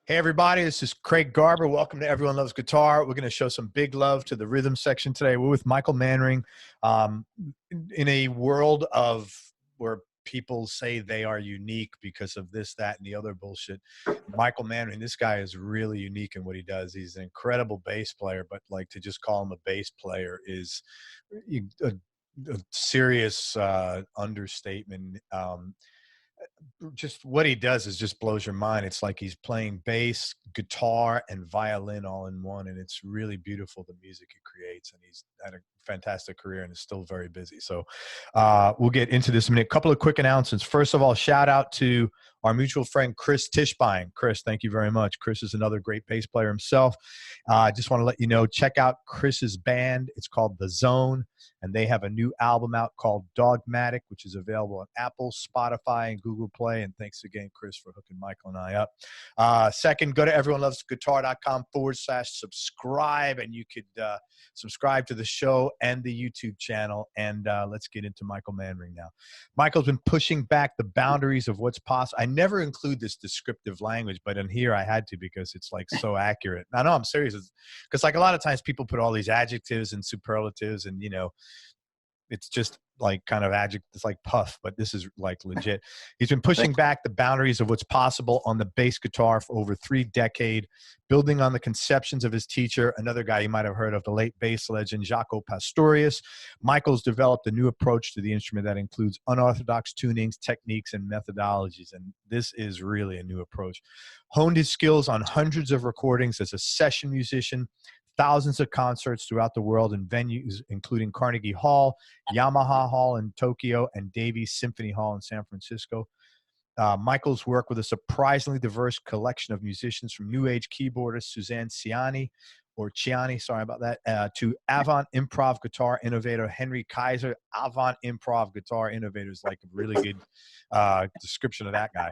Hey everybody, this is Craig Garber. Welcome to Everyone Loves Guitar. We're going to show some big love to the rhythm section today. We're with Michael Manring. In a world of where people say they are unique because of this, that, and the other bullshit, Michael Manring, this guy is really unique in what he does. He's an incredible bass player, but like to just call him a bass player is a serious understatement. Just what he does is just blows your mind. It's like he's playing bass, guitar, and violin all in one, and it's really beautiful, the music he creates. And he's had a fantastic career and is still very busy. So we'll get into this in a minute. A couple of quick announcements. First of all, shout out to our mutual friend Chris Tischbein. Chris, thank you very much. Chris is another great bass player himself. I just want to let you know, check out Chris's band. It's called The Zone, and they have a new album out called Dogmatic, which is available on Apple, Spotify, and Google Play. And thanks again, Chris, for hooking Michael and I up. Second, go to everyonelovesguitar.com/subscribe, and you could subscribe to the show and the YouTube channel. And let's get into Michael Manring now. Michael's been pushing back the boundaries of what's possible. I never include this descriptive language, but in here I had to because it's like so accurate. I know, I'm serious, because like a lot of times people put all these adjectives and superlatives, and you know, it's just like kind of adjective. It's like puff, but this is like legit. He's been pushing back the boundaries of what's possible on the bass guitar for over 3 decades, building on the conceptions of his teacher, another guy you might have heard of, the late bass legend Jaco Pastorius. Michael's developed a new approach to the instrument that includes unorthodox tunings, techniques, and methodologies, and this is really a new approach. Honed his skills on hundreds of recordings as a session musician, thousands of concerts throughout the world in venues including Carnegie Hall, Yamaha Hall in Tokyo, and Davies Symphony Hall in San Francisco. Michael's worked with a surprisingly diverse collection of musicians, from new age keyboardist Suzanne Ciani, sorry about that, to avant improv guitar innovator Henry Kaiser. Avant improv guitar innovator is like a really good description of that guy.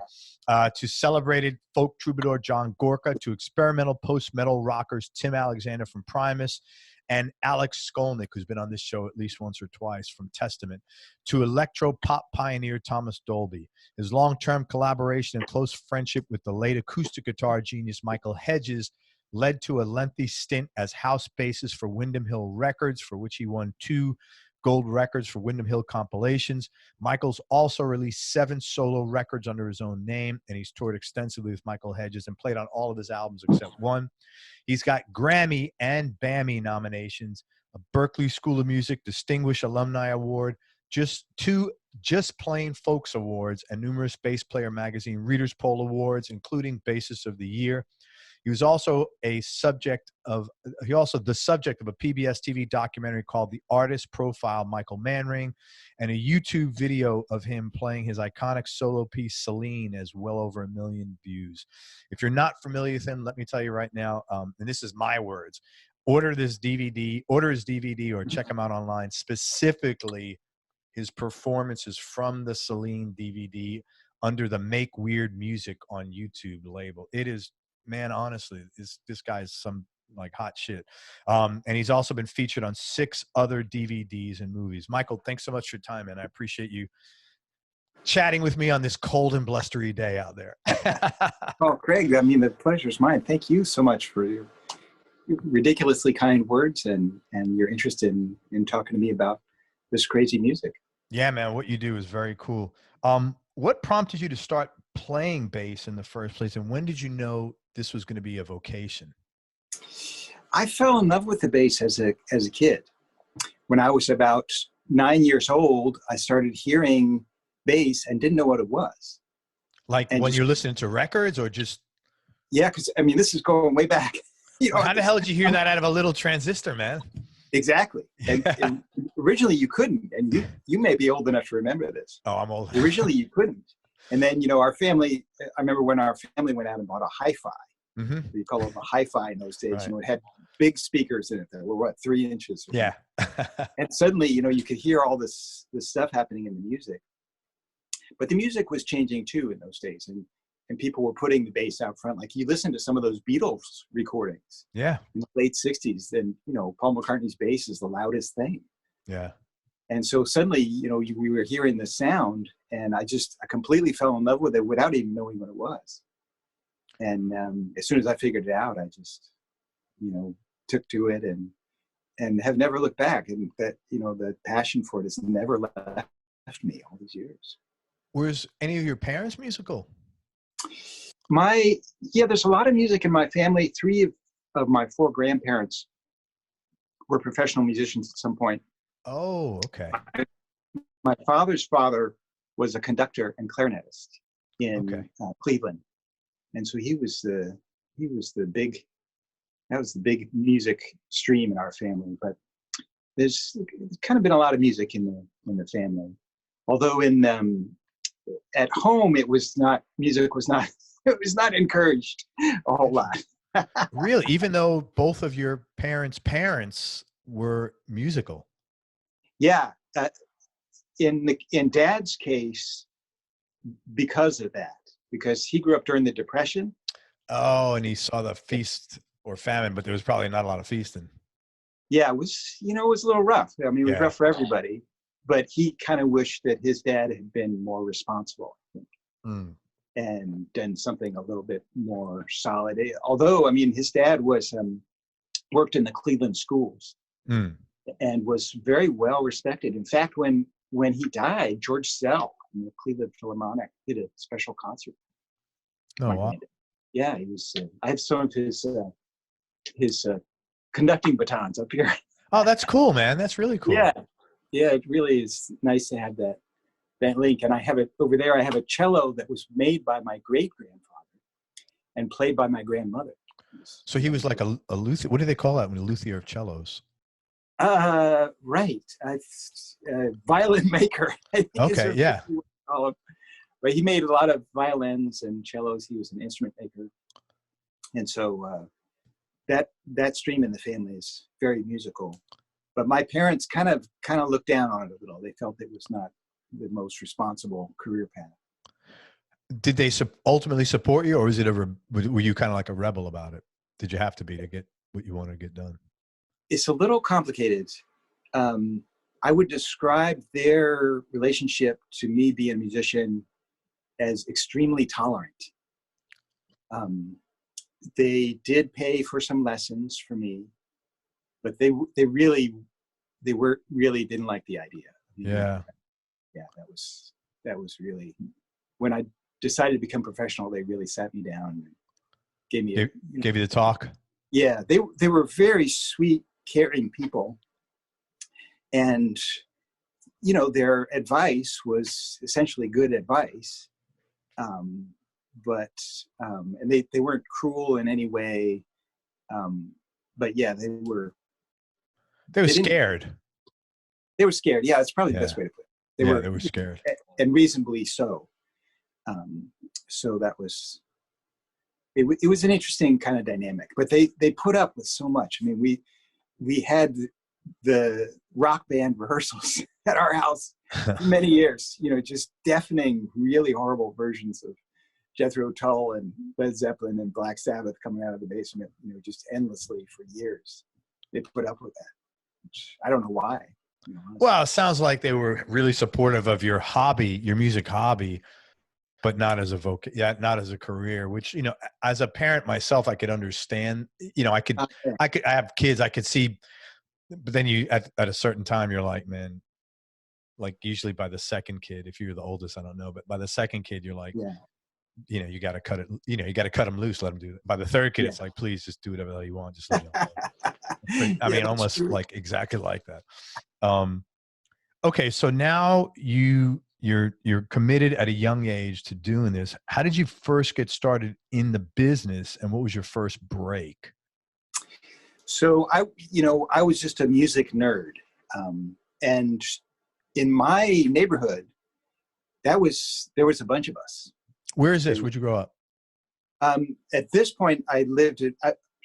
To celebrated folk troubadour John Gorka, to experimental post-metal rockers Tim Alexander from Primus, and Alex Skolnick, who's been on this show at least once or twice, from Testament, to electro-pop pioneer Thomas Dolby. His long-term collaboration and close friendship with the late acoustic guitar genius Michael Hedges led to a lengthy stint as house bassist for Wyndham Hill Records, for which he won 2 gold records for Wyndham Hill compilations. Michael's also released 7 solo records under his own name, and he's toured extensively with Michael Hedges and played on all of his albums except one. He's got Grammy and BAMI nominations, a Berklee School of Music Distinguished Alumni Award, just 2 Just Plain Folks Awards, and numerous Bass Player Magazine Readers Poll Awards, including Bassist of the Year. He was also the subject of a PBS TV documentary called The Artist Profile Michael Manring, and a YouTube video of him playing his iconic solo piece Celine has well over 1 million views. If you're not familiar with him, let me tell you right now, and this is my words, order his DVD, or check him out online, specifically his performances from the Celine DVD under the Make Weird Music on YouTube label. It is, man, honestly, this guy's some like hot shit. And he's also been featured on 6 other DVDs and movies. Michael, thanks so much for your time, man. I appreciate you chatting with me on this cold and blustery day out there. Oh, Craig, I mean, the pleasure's mine. Thank you so much for your ridiculously kind words and your interest in talking to me about this crazy music. Yeah, man, what you do is very cool. What prompted you to start playing bass in the first place, and when did you know this was going to be a vocation? I fell in love with the bass as a kid. When I was about 9 years old, I started hearing bass and didn't know what it was. Like when you're listening to records, or just? Yeah, because I mean, this is going way back. You know, how the hell did you hear that out of a little transistor, man? Exactly. And originally you couldn't, and you may be old enough to remember this. Oh, I'm old. Originally you couldn't. And then, you know, our family, I remember when our family went out and bought a hi-fi. Mm-hmm. We call them a hi-fi in those days. Right. You know, it had big speakers in it that were, 3 inches? Yeah. And suddenly, you know, you could hear all this stuff happening in the music. But the music was changing too in those days. And people were putting the bass out front. Like, you listen to some of those Beatles recordings. Yeah. In the late 60s, then, you know, Paul McCartney's bass is the loudest thing. Yeah. And so suddenly, you know, we were hearing the sound, and I completely fell in love with it without even knowing what it was. And as soon as I figured it out, I just, took to it and have never looked back. And that, the passion for it has never left me all these years. Was any of your parents musical? There's a lot of music in my family. Three of my four grandparents were professional musicians at some point. Oh, okay. My father's father was a conductor and clarinetist in Cleveland, and so that was the big music stream in our family. But there's kind of been a lot of music in the family, although at home music was not it was not encouraged a whole lot. Really, even though both of your parents were musical. Yeah. In Dad's case, because of that, because he grew up during the Depression. Oh, and he saw the feast or famine, but there was probably not a lot of feasting. Yeah, it was a little rough. I mean, it was rough for everybody, but he kind of wished that his dad had been more responsible, I think, and done something a little bit more solid. Although, I mean, his dad worked in the Cleveland schools and was very well respected. In fact, when he died, George Sell from the Cleveland Philharmonic did a special concert. Oh, wow. Yeah, he was. I have some of his conducting batons up here. Oh, that's cool, man. That's really cool. Yeah, it really is nice to have that link. And I have it over there. I have a cello that was made by my great grandfather and played by my grandmother. So he was like a luthier. What do they call that when a luthier of cellos? Right. Violin maker. Okay, yeah. But he made a lot of violins and cellos. He was an instrument maker. And so that stream in the family is very musical. But my parents kind of looked down on it a little. They felt it was not the most responsible career path. Did they ultimately support you, or was it were you kind of like a rebel about it? Did you have to be to get what you wanted to get done? It's a little complicated. I would describe their relationship to me being a musician as extremely tolerant. They did pay for some lessons for me, but they really didn't like the idea. Yeah. Yeah, that was really, when I decided to become professional, they really sat me down and gave me gave you the talk. Yeah, they were very sweet, caring people. And, their advice was essentially good advice. But they weren't cruel in any way. But yeah, they were scared. They were scared. Yeah, that's probably the best way to put it. They were scared. And reasonably so. So that was, it was an interesting kind of dynamic, but they put up with so much. I mean, we had the rock band rehearsals at our house for many years, just deafening, really horrible versions of Jethro Tull and Led Zeppelin and Black Sabbath coming out of the basement, just endlessly for years. They put up with that, which I don't know why. Well, it sounds like they were really supportive of your hobby, your music hobby, but not as not as a career, which, as a parent myself, I could understand, I have kids, I could see, but then at a certain time, you're like, man, like usually by the second kid, if you're the oldest, I don't know, but by the second kid, you're like, you got to cut it, you got to cut them loose, let them do it. By the third kid, it's like, please just do whatever the hell you want. Just leave it alone. Almost true. Like exactly like that. Okay. So now you're committed at a young age to doing this. How did you first get started in the business, and what was your first break? So I was just a music nerd. And in my neighborhood, there was a bunch of us. Where is this? Where'd you grow up? At this point, I lived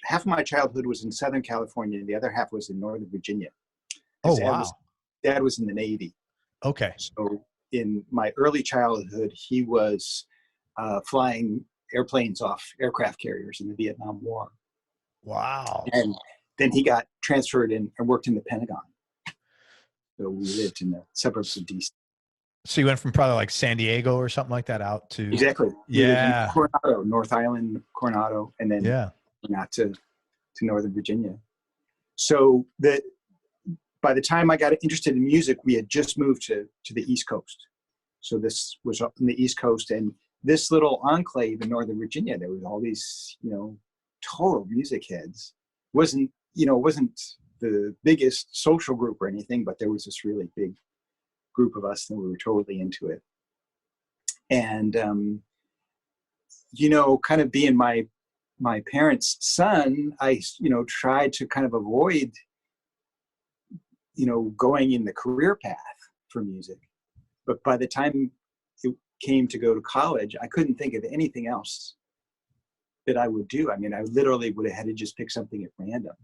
half of my childhood was in Southern California, and the other half was in Northern Virginia. Oh, wow. Dad was in the Navy. Okay. So in my early childhood, he was flying airplanes off aircraft carriers in the Vietnam War. Wow. And then he got transferred and worked in the Pentagon. So we lived in the suburbs of DC. So you went from probably like San Diego or something like that out to Exactly. yeah, Coronado, North Island, Coronado, and then yeah. out to Northern Virginia. So that by the time I got interested in music, we had just moved to the East Coast. So this was up in the East Coast, and this little enclave in Northern Virginia, there was all these, total music heads. Wasn't the biggest social group or anything, but there was this really big group of us, and we were totally into it. And kind of being my parents' son, I tried to kind of avoid going in the career path for music. But by the time it came to go to college, I couldn't think of anything else that I would do. I mean, I literally would have had to just pick something at random.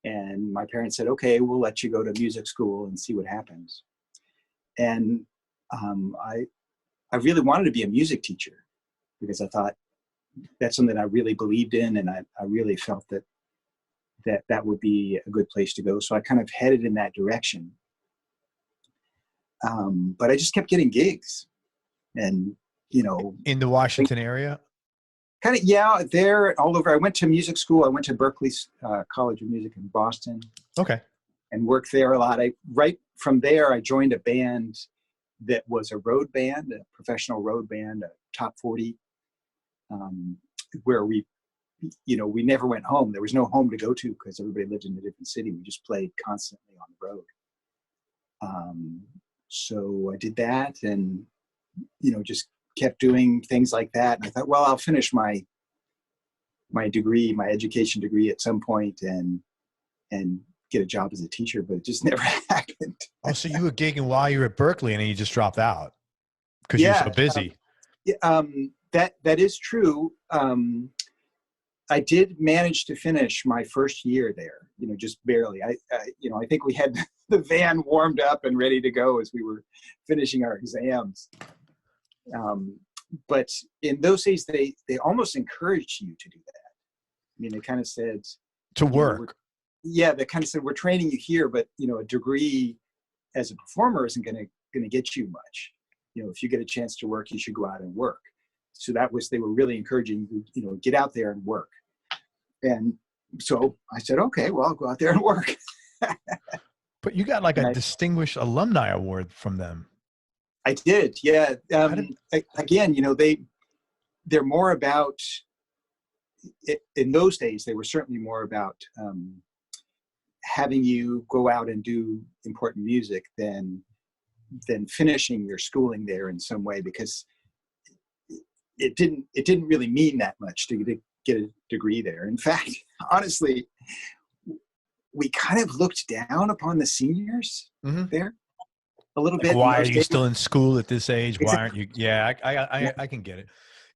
And my parents said, okay, we'll let you go to music school and see what happens. And I really wanted to be a music teacher because I thought that's something I really believed in, and I really felt that would be a good place to go. So I kind of headed in that direction. But I just kept getting gigs, and in the Washington area. Kind of, yeah, there all over. I went to music school. I went to Berklee College of Music in Boston. Okay. And worked there a lot. Right from there, I joined a band that was a road band, a professional road band, a top 40, where we never went home. There was no home to go to because everybody lived in a different city. We just played constantly on the road. So I did that, and just kept doing things like that. And I thought, well, I'll finish my degree, my education degree at some point, and get a job as a teacher, but it just never happened. Oh, so you were gigging while you were at Berklee, and then you just dropped out because you're so busy. That is true. I did manage to finish my first year there, just barely. I think we had the van warmed up and ready to go as we were finishing our exams. But in those days, they almost encouraged you to do that. I mean, they kind of said to work. They kind of said, we're training you here, but a degree as a performer isn't going to get you much. If you get a chance to work, you should go out and work. So they were really encouraging you, get out there and work. And so I said, okay, well, I'll go out there and work. But you got like a distinguished alumni award from them. I did. Yeah. Again, they're more about, in those days, they were certainly more about having you go out and do important music than finishing your schooling there in some way, because it didn't really mean that much to get a degree there. In fact, honestly, we kind of looked down upon the seniors there a little bit. Why are you still in school at this age? Why aren't you? Yeah, I can get it.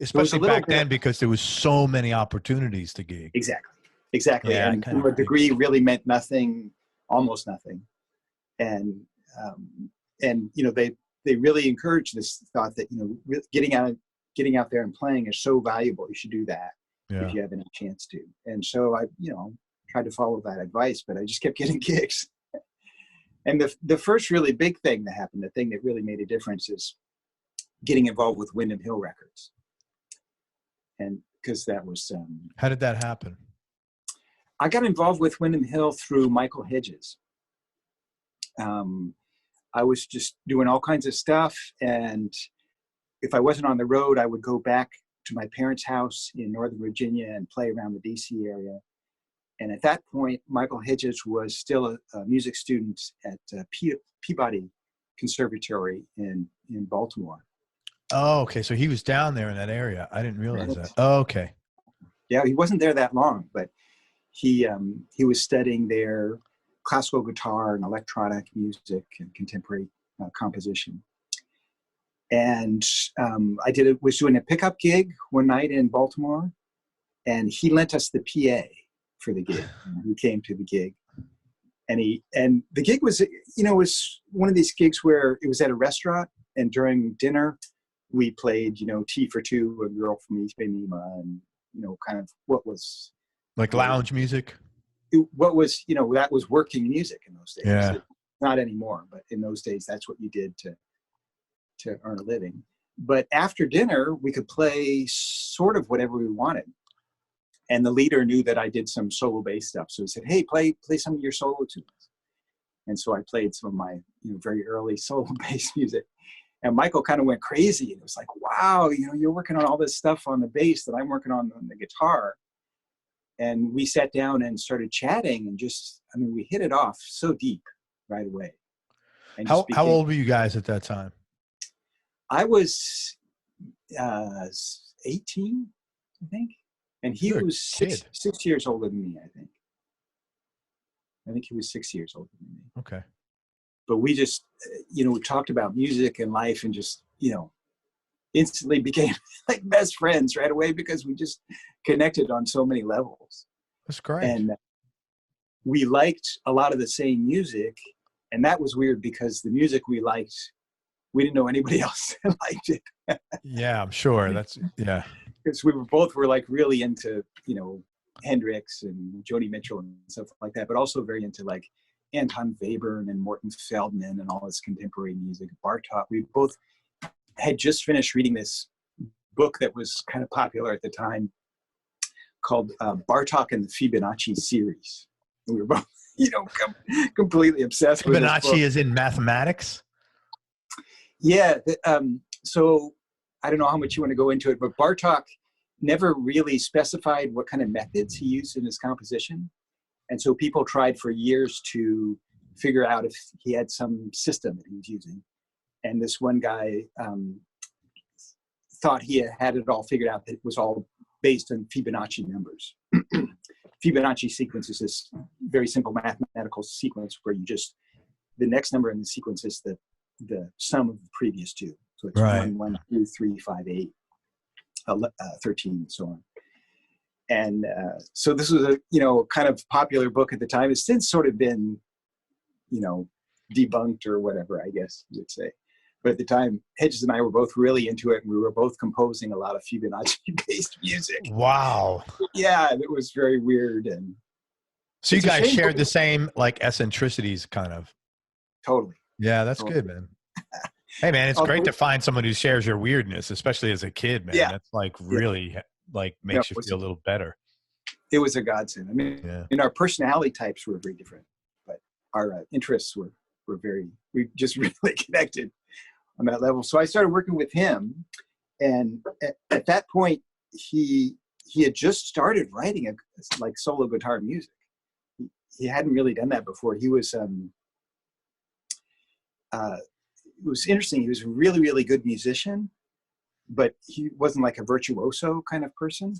Especially back then, because there was so many opportunities to gig. Exactly. Yeah, and a degree really meant nothing, almost nothing. And they really encouraged this thought that, getting out there and playing is so valuable. You should do that if you have any chance to. And so I, tried to follow that advice, but I just kept getting gigs. And the first really big thing that happened, the thing that really made a difference, is getting involved with Wyndham Hill Records. And because that was... How did that happen? I got involved with Wyndham Hill through Michael Hedges. I was just doing all kinds of stuff, and if I wasn't on the road, I would go back to my parents' house in Northern Virginia and play around the DC area. And at that point, Michael Hedges was still a music student at Peabody Conservatory in Baltimore. Oh, okay. So he was down there in that area. I didn't realize that. Oh, okay. Yeah, he wasn't there that long, but he was studying there classical guitar and electronic music and contemporary composition. And I was doing a pickup gig one night in Baltimore, and he lent us the PA for the gig. He came to the gig, and the gig was, was one of these gigs where it was at a restaurant, and during dinner we played, Tea for Two, A Girl from East Benema, and kind of what was like lounge music. What was, that was working music in those days. Yeah. Not anymore, but in those days, that's what you did to to earn a living. But after dinner, we could play sort of whatever we wanted. And the leader knew that I did some solo bass stuff. So he said, hey, play some of your solo tunes. And so I played some of my very early solo bass music. And Michael kind of went crazy. And it was like, wow, you're working on all this stuff on the bass that I'm working on the guitar. And we sat down and started chatting and we hit it off so deep right away. And how old were you guys at that time? I was 18, I think. And he was six years older than me, I think. I think he was 6 years older than me. Okay. But we just, we talked about music and life and just, instantly became like best friends right away because we just connected on so many levels. That's great. And we liked a lot of the same music. And that was weird because the music we liked, we didn't know anybody else that liked it. Yeah, I'm sure. Yeah. Because we were like really into, Hendrix and Joni Mitchell and stuff like that, but also very into like Anton Webern and Morton Feldman and all this contemporary music. Bartok. We both had just finished reading this book that was kind of popular at the time called Bartok and the Fibonacci series. And we were both, completely obsessed with Fibonacci is in mathematics? Yeah. So I don't know how much you want to go into it, but Bartok never really specified what kind of methods he used in his composition. And so people tried for years to figure out if he had some system that he was using. And this one guy thought he had it all figured out, that it was all based on Fibonacci numbers. Fibonacci sequence is this very simple mathematical sequence where the next number in the sequence is the sum of the previous two. So it's right. 1, 1, 2, 3, 5, 8, 13, and so on. And so this was a kind of popular book at the time. It's since sort of been debunked or whatever, I guess you would say. But at the time, Hedges and I were both really into it, and we were both composing a lot of Fibonacci-based music. Wow. Yeah, it was very weird. And so you guys shared the same like eccentricities, kind of. Totally. Yeah, that's good, man. Hey, man, it's great to find someone who shares your weirdness, especially as a kid, man. Yeah. That's like really like makes you feel a little better. It was a godsend. I mean, our personality types were very different, but our interests were we just really connected on that level. So I started working with him, and at that point, he had just started writing like solo guitar music. He hadn't really done that before. He was it was interesting. He was a really, really good musician, but he wasn't like a virtuoso kind of person.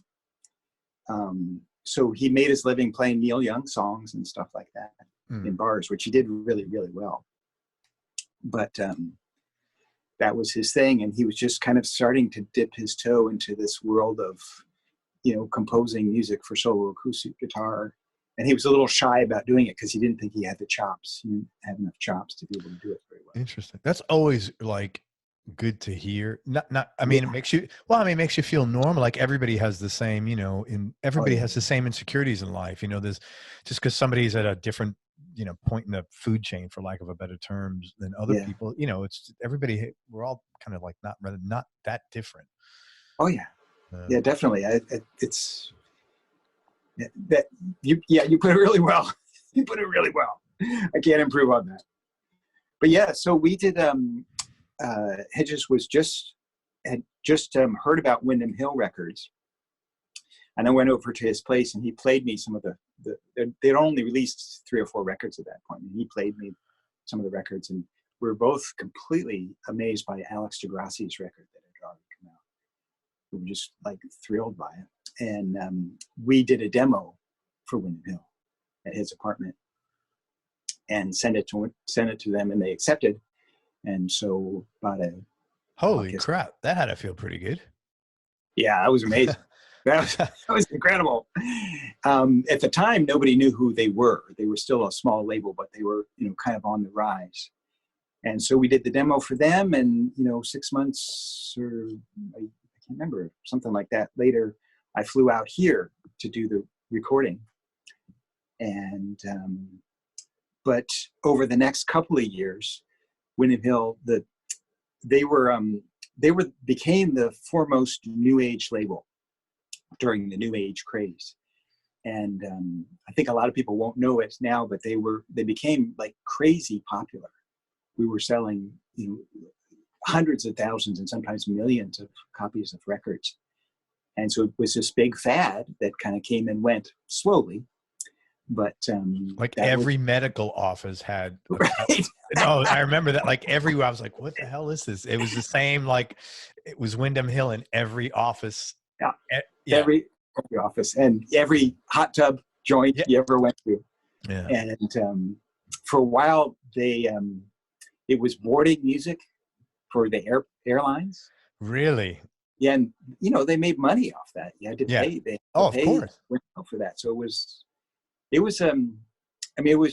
So he made his living playing Neil Young songs and stuff like that in bars, which he did really, really well. But that was his thing. And he was just kind of starting to dip his toe into this world of, composing music for solo acoustic guitar. And he was a little shy about doing it because he didn't think he had the chops. He didn't have enough chops to be able to do it very well. Interesting. That's always like good to hear. It makes you feel normal. Like everybody has the same, everybody has the same insecurities in life. There's just because somebody's at a different, point in the food chain, for lack of a better terms, than other people, it's everybody, we're all kind of like not that different. Oh yeah. Yeah, definitely. It's that you put it really well. You put it really well. I can't improve on that. But yeah, so we did, Hedges had just heard about Wyndham Hill Records. And I went over to his place and he played me some of they'd only released 3 or 4 records at that point. And he played me some of the records, and we were both completely amazed by Alex DeGrassi's record that had already come out. We were just like thrilled by it. And we did a demo for Wyndham Hill at his apartment and sent it to them, and they accepted. And so holy crap, that had to feel pretty good. Yeah, that was amazing. that was incredible. At the time, nobody knew who they were. They were still a small label, but they were, kind of on the rise. And so we did the demo for them, and 6 months, or I can't remember, something like that later, I flew out here to do the recording. And but over the next couple of years, Windham Hill, the became the foremost new age label during the new age craze. And I think a lot of people won't know it now, but they became like crazy popular. We were selling, hundreds of thousands and sometimes millions of copies of records. And so it was this big fad that kind of came and went slowly. But like every medical office had right. no, I remember that. Like everywhere I was like, what the hell is this? It was the same, like it was Wyndham Hill in every office. Yeah. Yeah. Every office and every hot tub joint you ever went to. Yeah. And for a while it was boarding music for the airlines. Really? Yeah, and they made money off that. You had to pay. They of pay course for that. So it was it was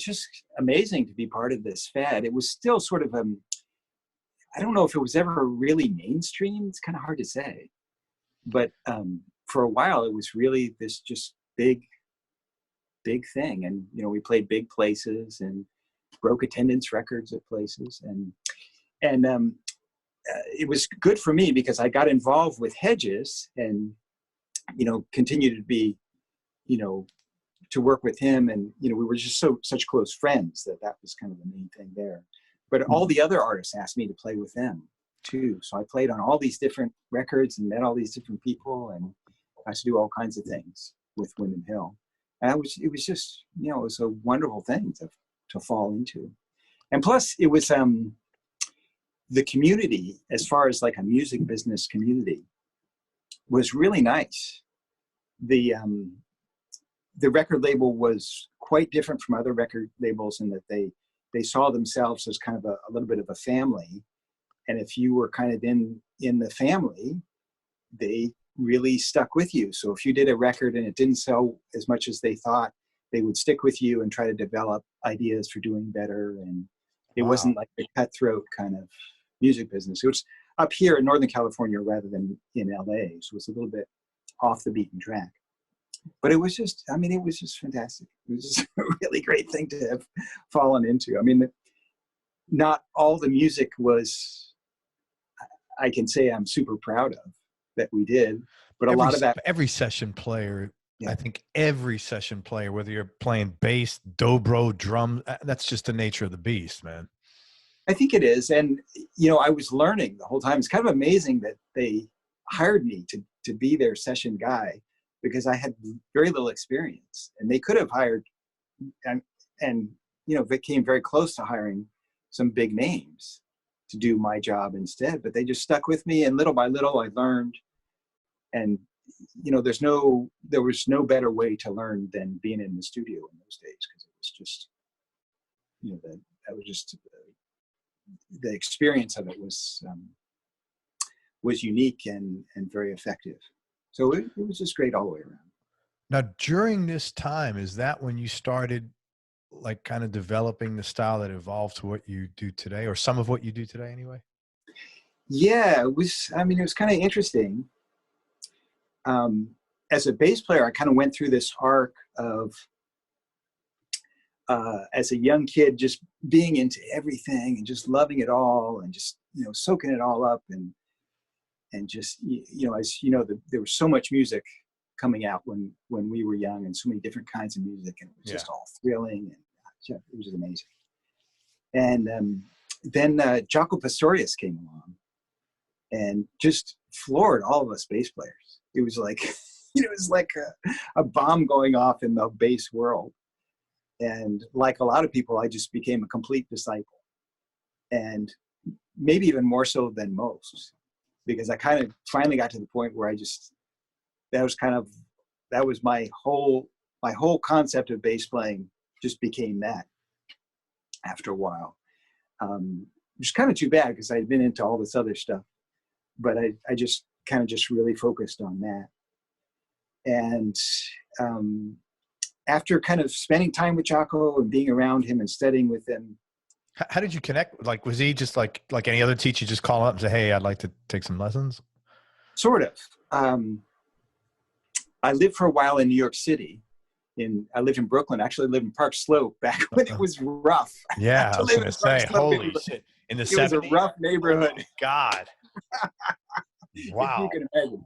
just amazing to be part of this fad. It was still sort of I don't know if it was ever really mainstream. It's kind of hard to say, but for a while it was really this just big thing. And we played big places and broke attendance records at places, and it was good for me because I got involved with Hedges and continued to be to work with him, and we were just such close friends that was kind of the main thing there. But all the other artists asked me to play with them too, so I played on all these different records and met all these different people, and I used to do all kinds of things with Wyndham Hill. And it was just it was a wonderful thing to fall into. And plus it was the community, as far as like a music business community, was really nice. The record label was quite different from other record labels in that they saw themselves as kind of a little bit of a family. And if you were kind of in the family, they really stuck with you. So if you did a record and it didn't sell as much as they thought, they would stick with you and try to develop ideas for doing better. And it wasn't like a cutthroat kind of music business. It was up here in Northern California rather than in LA. So it was a little bit off the beaten track. But it was just fantastic. It was just a really great thing to have fallen into. I mean, not all the music was, I can say I'm super proud of that we did, but a lot of that. Every session player, I think every session player, whether you're playing bass, dobro, drum, that's just the nature of the beast, man. I think it is. And, I was learning the whole time. It's kind of amazing that they hired me to be their session guy, because I had very little experience, and they could have hired and they came very close to hiring some big names to do my job instead, but they just stuck with me, and little by little I learned. And there was no better way to learn than being in the studio in those days, because it was just that was just the experience of it was unique and very effective. So it was just great all the way around. Now, during this time, is that when you started like kind of developing the style that evolved to what you do today, or some of what you do today anyway? Yeah, it was kind of interesting. As a bass player, I kind of went through this arc of, as a young kid, just being into everything and just loving it all and just, soaking it all up. And just, there was so much music coming out when we were young, and so many different kinds of music, and it was just all thrilling, and it was amazing. And then Jaco Pastorius came along and just floored all of us bass players. It was like, it was like a bomb going off in the bass world. And like a lot of people, I just became a complete disciple, and maybe even more so than most, because I kind of finally got to the point where that was my whole concept of bass playing just became that after a while. Which is kind of too bad, because I had been into all this other stuff, but I just kind of just really focused on that. And after kind of spending time with Jaco and being around him and studying with him. How did you connect? Like, was he just like any other teacher, just call up and say, hey, I'd like to take some lessons? Sort of. I lived for a while in New York City. I lived in Brooklyn. Actually, I lived in Park Slope back when it was rough. Yeah, I was going to say, holy shit. in the It was a 70s? rough neighborhood. God. If Wow. you can imagine.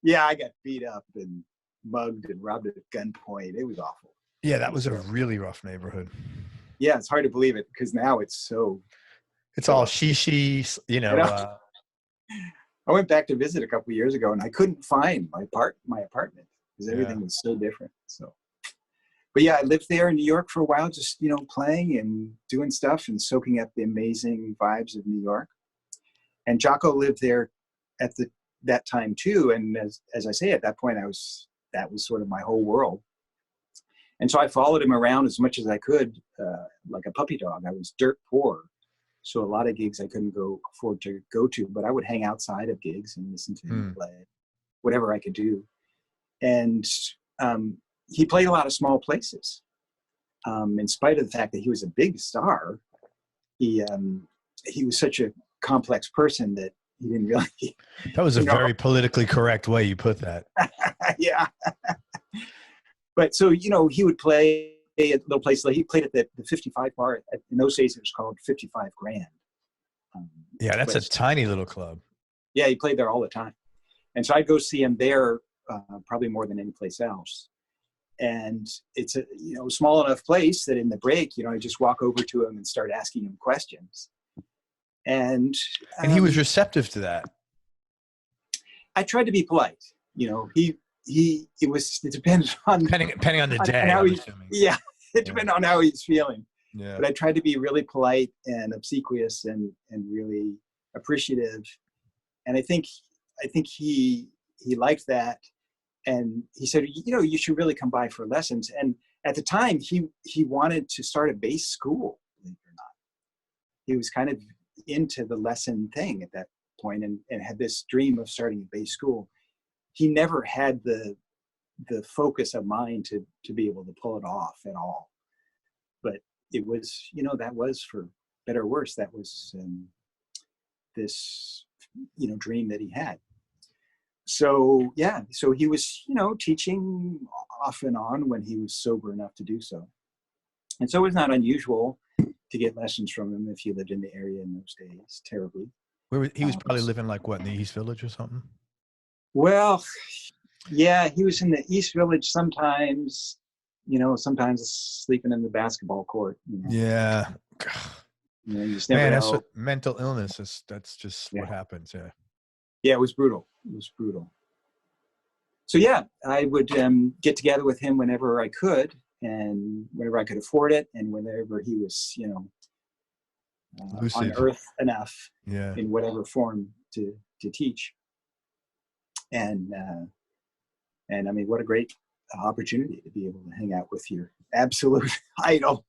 Yeah, I got beat up and mugged and robbed at gunpoint. It was awful. Yeah, that was a really rough neighborhood. Yeah, it's hard to believe it because now it's so. It's so all upstate. she, you know. I went back to visit a couple of years ago and I couldn't find my apartment because Yeah. everything was so different. So, but yeah, I lived there in New York for a while, just playing and doing stuff and soaking up the amazing vibes of New York. And Jocko lived there at that time too. And as I say, at that point, that was sort of my whole world. And so I followed him around as much as I could, like a puppy dog. I was dirt poor. So a lot of gigs I couldn't afford to go to, but I would hang outside of gigs and listen to him play, whatever I could do. And he played a lot of small places. In spite of the fact that he was a big star, he was such a complex person that he didn't really. That was a very politically correct way you put that. Yeah. But so, he would play at little places. Like he played at the 55 bar. In those days, it was called 55 Grand. Yeah, that's a tiny little club. Yeah, he played there all the time. And so I'd go see him there probably more than any place else. And it's a small enough place that in the break, I just walk over to him and start asking him questions. And he was receptive to that. I tried to be polite. It depends on depending on the day. How it depended on how he's feeling. Yeah. But I tried to be really polite and obsequious and really appreciative. And I think he liked that. And he said, you should really come by for lessons. And at the time, he wanted to start a bass school, believe it or not. He was kind of into the lesson thing at that point and had this dream of starting a bass school. He never had the focus of mind to be able to pull it off at all. But it was, that was, for better or worse, that was this, dream that he had. So, yeah, so he was, teaching off and on when he was sober enough to do so. And so it was not unusual to get lessons from him if you lived in the area in those days, terribly. He was probably living like what, in the East Village or something? Well, yeah, he was in the East Village sometimes, sometimes sleeping in the basketball court. Yeah. You just never know. That's what, mental illness that's just what happens. Yeah. Yeah, it was brutal. So yeah, I would get together with him whenever I could and whenever I could afford it and whenever he was, on earth enough in whatever form to teach. And I mean, what a great opportunity to be able to hang out with your absolute idol.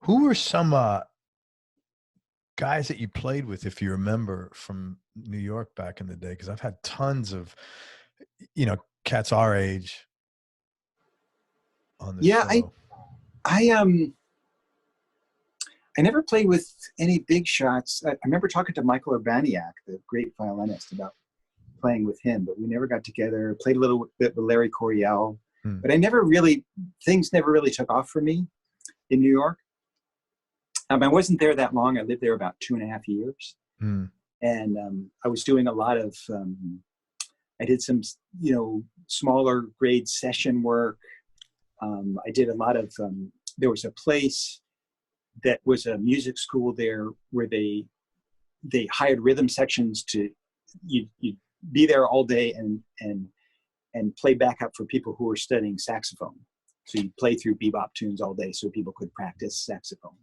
Who were some guys that you played with, if you remember, from New York back in the day? Because I've had tons of, cats our age on the show. I never played with any big shots. I remember talking to Michael Urbaniak, the great violinist, about playing with him, but we never got together. Played a little bit with Larry Coryell, but things never really took off for me in New York. I wasn't there that long. I lived there about 2.5 years. And I was doing a lot of, I did some, smaller grade session work. I did a lot of, there was a place that was a music school there where they hired rhythm sections to, you'd be there all day and play backup for people who were studying saxophone. So you play through bebop tunes all day so people could practice saxophone.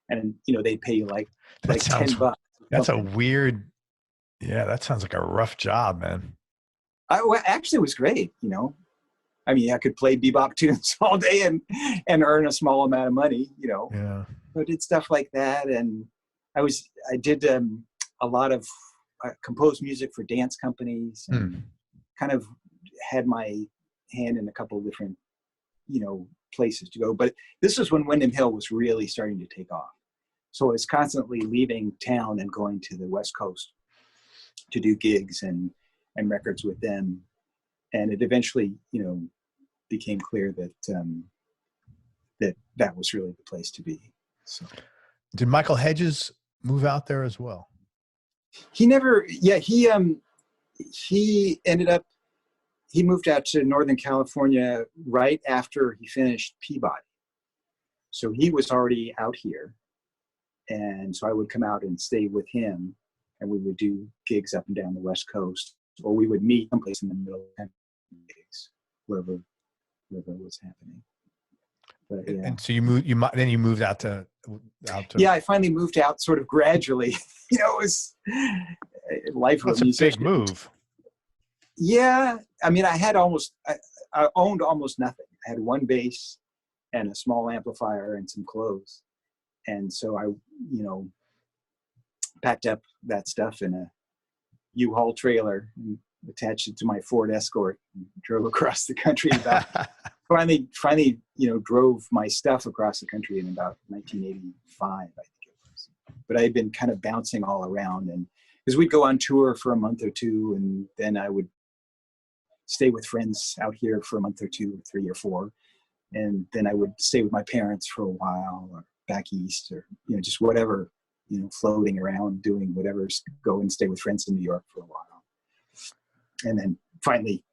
And, they'd pay you like $10. That's a weird, that sounds like a rough job, man. Actually, it was great, I mean, I could play bebop tunes all day and earn a small amount of money, Yeah. So I did stuff like that. And I did a lot of composed music for dance companies and kind of had my hand in a couple of different, places to go. But this was when Wyndham Hill was really starting to take off. So I was constantly leaving town and going to the West Coast to do gigs and records with them. And it eventually, became clear that that was really the place to be. So Did Michael Hedges move out there as well? He never, yeah, he ended up, he moved out to Northern California right after he finished Peabody. So he was already out here. And so I would come out and stay with him, and we would do gigs up and down the West Coast, or we would meet someplace in the middle of gigs, wherever it was happening. But, yeah. And so you moved out to. Yeah, I finally moved out sort of gradually. You know, it was life of a musician. Big move. Yeah, I mean, I owned almost nothing. I had one bass and a small amplifier and some clothes. And so I, packed up that stuff in a U-Haul trailer and attached it to my Ford Escort and drove across the country. Finally, drove my stuff across the country in about 1985, I think it was. But I had been kind of bouncing all around, and because we'd go on tour for a month or two, and then I would stay with friends out here for a month or two, or 3 or 4, and then I would stay with my parents for a while, or back east, or just whatever, floating around, doing whatever, go and stay with friends in New York for a while, and then finally,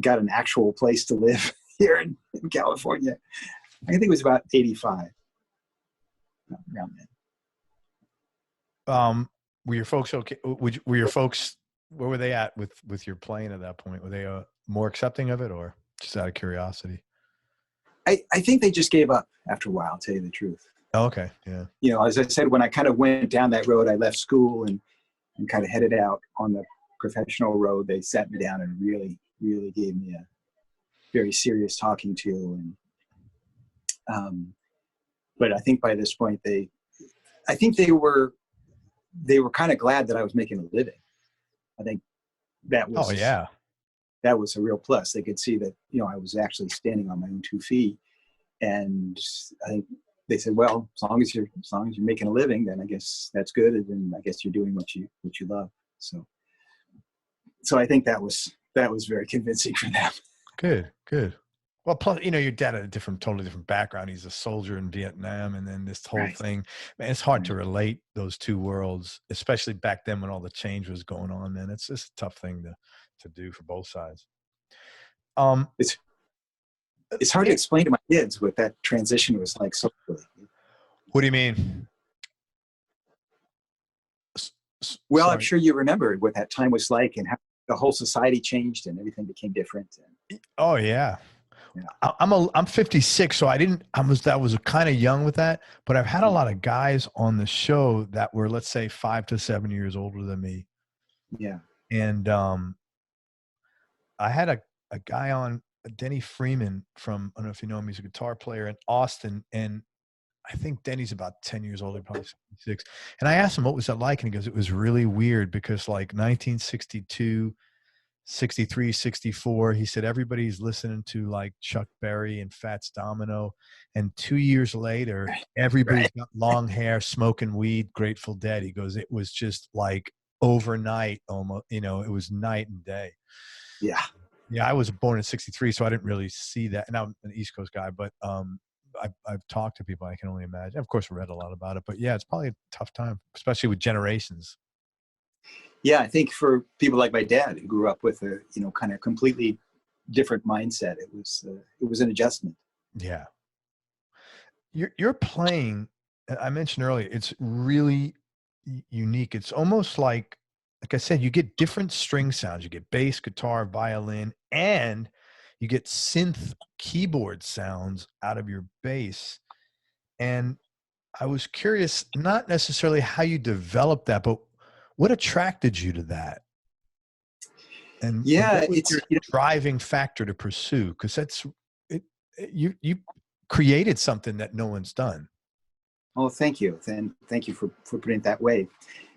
got an actual place to live here in California. I think it was about 85, around then. Were your folks okay? Were your folks, where were they at with your playing at that point? Were they more accepting of it, or just out of curiosity? I think they just gave up after a while, to tell you the truth. Oh, okay, yeah. As I said, when I kind of went down that road, I left school and kind of headed out on the professional road. They sat me down and really, really gave me a very serious talking to. And but I think by this point, they were kind of glad that I was making a living. I think that was, that was a real plus. They could see that, I was actually standing on my own 2 feet. And I think they said, well, as long as you're making a living, then I guess that's good. And then I guess you're doing what you love. So I think that was very convincing for them. Good. Well, plus, your dad had a totally different background. He's a soldier in Vietnam, and then this whole thing, man, it's hard to relate those two worlds, especially back then when all the change was going on, man. It's just a tough thing to do for both sides. It's hard to explain to my kids what that transition was like socially. What do you mean? Well, I'm sure you remember what that time was like and how the whole society changed and everything became different. Oh yeah. I'm 56, so that was kind of young with that, but I've had a lot of guys on the show that were, let's say, 5 to 7 years older than me. Yeah. And I had a guy on, Denny Freeman from, I don't know if you know him, he's a guitar player in Austin, and I think Denny's about 10 years older, probably 66. And I asked him what was that like, and he goes, it was really weird because like 1962, 63, 64, he said everybody's listening to like Chuck Berry and Fats Domino, and 2 years later everybody's got long hair, smoking weed, Grateful Dead. He goes, it was just like overnight, almost, it was night and day. Yeah, I was born in 63, so I didn't really see that, and I'm an East Coast guy, but I've talked to people. I can only imagine. Of course, read a lot about it, but yeah, it's probably a tough time, especially with generations. Yeah, I think for people like my dad who grew up with a kind of completely different mindset, it was an adjustment. Yeah, you're playing. I mentioned earlier, it's really unique. It's almost like I said, you get different string sounds. You get bass, guitar, violin, and you get synth keyboard sounds out of your bass. And I was curious, not necessarily how you developed that, but what attracted you to that? And what was your driving factor to pursue? Because that's it. You created something that no one's done. Oh, thank you. Thank you for putting it that way.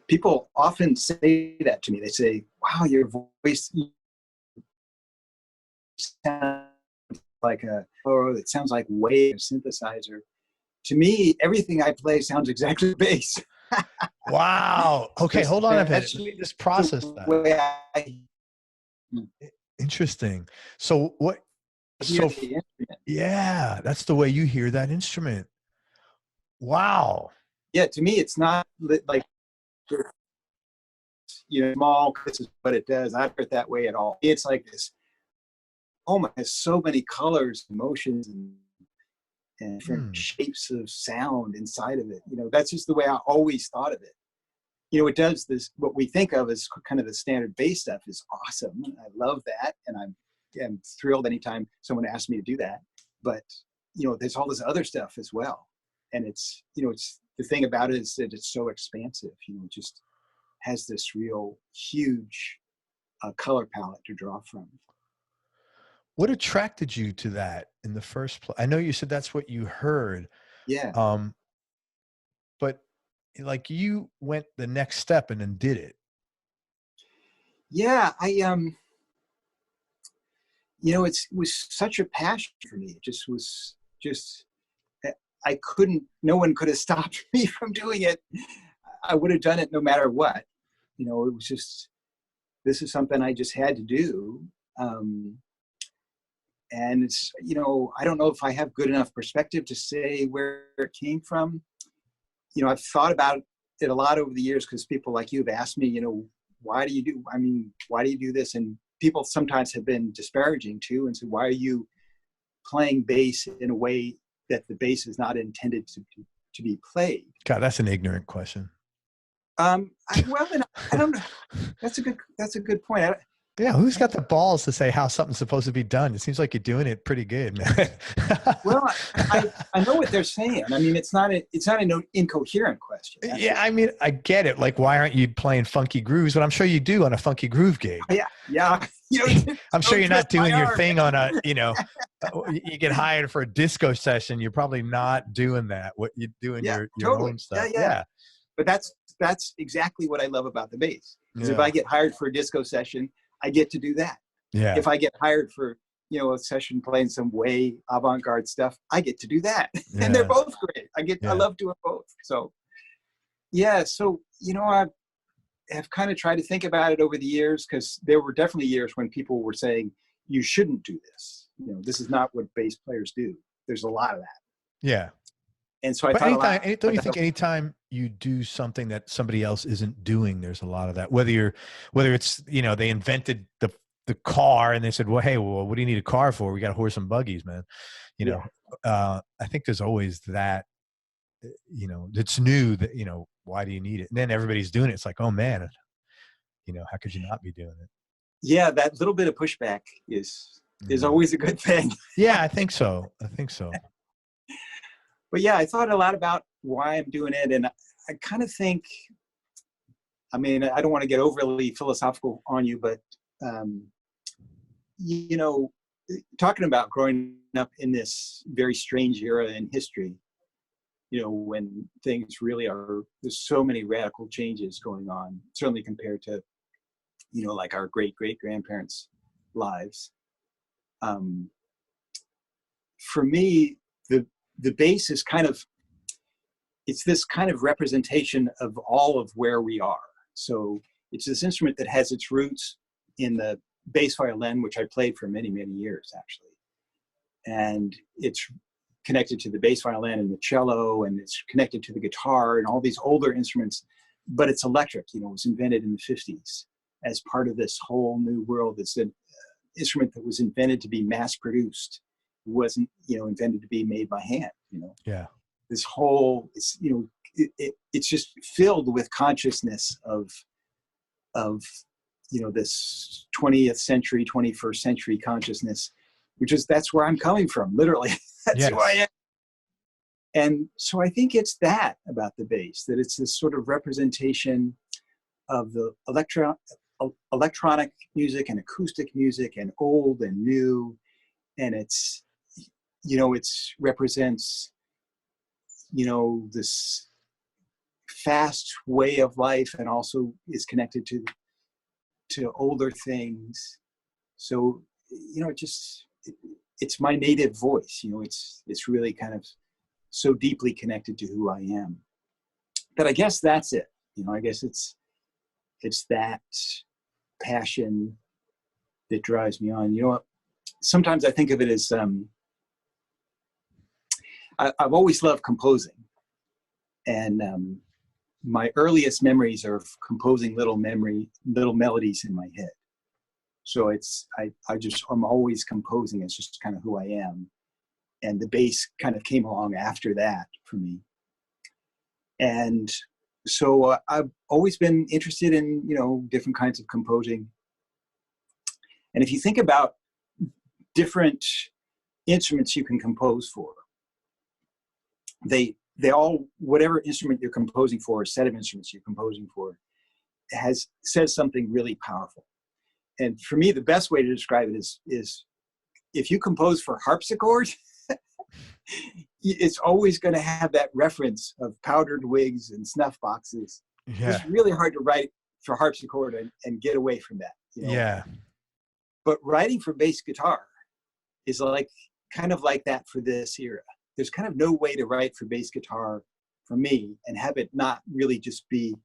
People often say that to me. They say, "Wow, your voice sounds like it sounds like wave synthesizer." To me, everything I play sounds exactly like bass. Wow. Okay, hold on a minute. Let me just process that. Interesting. So what? So yeah, that's the way you hear that instrument. Wow. yeah, to me, it's not like, small, this is what it does. I don't hear it that way at all. It's like this, oh my, there's so many colors, emotions, and different shapes of sound inside of it. That's just the way I always thought of it. It does this, what we think of as kind of the standard bass stuff is awesome. I love that. And I'm thrilled anytime someone asks me to do that. But, there's all this other stuff as well. And it's the thing about it is that it's so expansive, it just has this real huge color palette to draw from. What attracted you to that in the first place? I know you said that's what you heard. Yeah. But like you went the next step and then did it. Yeah, it was such a passion for me. It just was no one could have stopped me from doing it. I would have done it no matter what. It was just, this is something I just had to do. And it's, I don't know if I have good enough perspective to say where it came from. I've thought about it a lot over the years because people like you have asked me, why do you do this? And people sometimes have been disparaging too and said, why are you playing bass in a way that the bass is not intended to be played? God, that's an ignorant question. I don't know. That's a good point. Yeah, who's got the balls to say how something's supposed to be done? It seems like you're doing it pretty good, man. Well, I know what they're saying. I mean, it's not an incoherent question. Yeah, I mean, I get it. Like, why aren't you playing funky grooves? But I'm sure you do on a funky groove gig. Yeah. I'm sure you're not doing your thing on a, you get hired for a disco session. You're probably not doing that. What you're doing, your totally. own stuff. Yeah. But that's exactly what I love about the bass. Because if I get hired for a disco session, I get to do that. Yeah. If I get hired for, a session playing some way avant-garde stuff, I get to do that. Yeah. And they're both great. I love doing both. So, yeah. So, I have kind of tried to think about it over the years because there were definitely years when people were saying, you shouldn't do this. This is not what bass players do. There's a lot of that. Yeah. And so I but thought don't you think anytime you do something that somebody else isn't doing, there's a lot of that, whether it's, they invented the car and they said, well, hey, what do you need a car for? We got horse and buggies, man. I think there's always that, it's new that, why do you need it? And then everybody's doing it. It's like, oh man, how could you not be doing it? Yeah. That little bit of pushback is always a good thing. Yeah, I think so. But yeah, I thought a lot about why I'm doing it. And I kind of think, I don't want to get overly philosophical on you, but, talking about growing up in this very strange era in history, when things really there's so many radical changes going on, certainly compared to, like our great-great-grandparents' lives. For me, the bass is it's this kind of representation of all of where we are. So it's this instrument that has its roots in the bass violin, which I played for many, many years, actually. And it's connected to the bass violin and the cello, and it's connected to the guitar and all these older instruments, but it's electric. It was invented in the 50s as part of this whole new world. It's an instrument that was invented to be mass produced. It wasn't, invented to be made by hand, Yeah. This whole, it's just filled with consciousness of this 20th century, 21st century consciousness, that's where I'm coming from, literally. That's who I am. And so I think it's that about the bass, that it's this sort of representation of the electronic music and acoustic music and old and new. And it's, represents, this fast way of life, and also is connected to older things. So, it's my native voice, it's really kind of so deeply connected to who I am. But I guess that's it. I guess it's that passion that drives me on. Sometimes I think of it as, I've always loved composing. And my earliest memories are of composing little melodies in my head. So I'm always composing. It's just kind of who I am. And the bass kind of came along after that for me. And so I've always been interested in, different kinds of composing. And if you think about different instruments you can compose for, they all, whatever instrument you're composing for, a set of instruments you're composing for, says something really powerful. And for me, the best way to describe it is if you compose for harpsichord, it's always going to have that reference of powdered wigs and snuff boxes. Yeah. It's really hard to write for harpsichord and get away from that. Yeah. But writing for bass guitar is kind of like that for this era. There's kind of no way to write for bass guitar for me and have it not really just be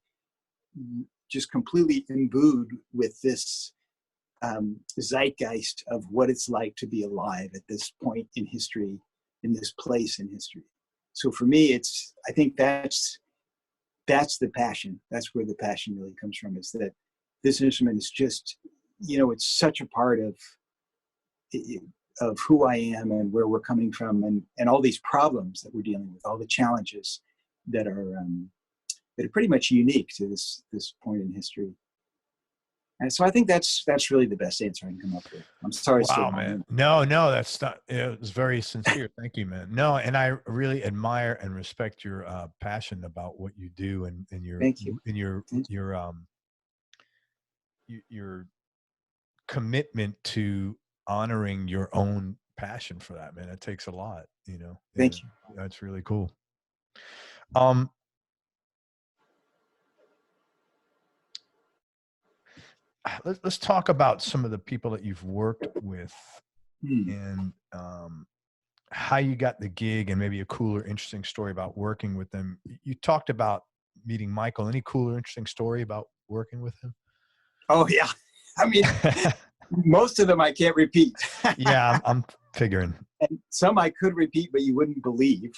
just completely imbued with this zeitgeist of what it's like to be alive at this point in history, in this place in history. So for me, I think that's the passion. That's where the passion really comes from, is that this instrument is just, it's such a part of who I am and where we're coming from, and all these problems that we're dealing with, all the challenges that are pretty much unique to this point in history. And so I think that's really the best answer I can come up with. I'm sorry. Wow, man. No, that's not, it was very sincere. Thank you, man. No, and I really admire and respect your passion about what you do and your, thank you. And your commitment to honoring your own passion for that, man. It takes a lot, Thank you. That's really cool. Let's talk about some of the people that you've worked with and how you got the gig, and maybe a cooler, interesting story about working with them. You talked about meeting Michael. Any cooler, interesting story about working with him? Oh yeah. I mean, most of them I can't repeat. Yeah, I'm figuring. And some I could repeat, but you wouldn't believe.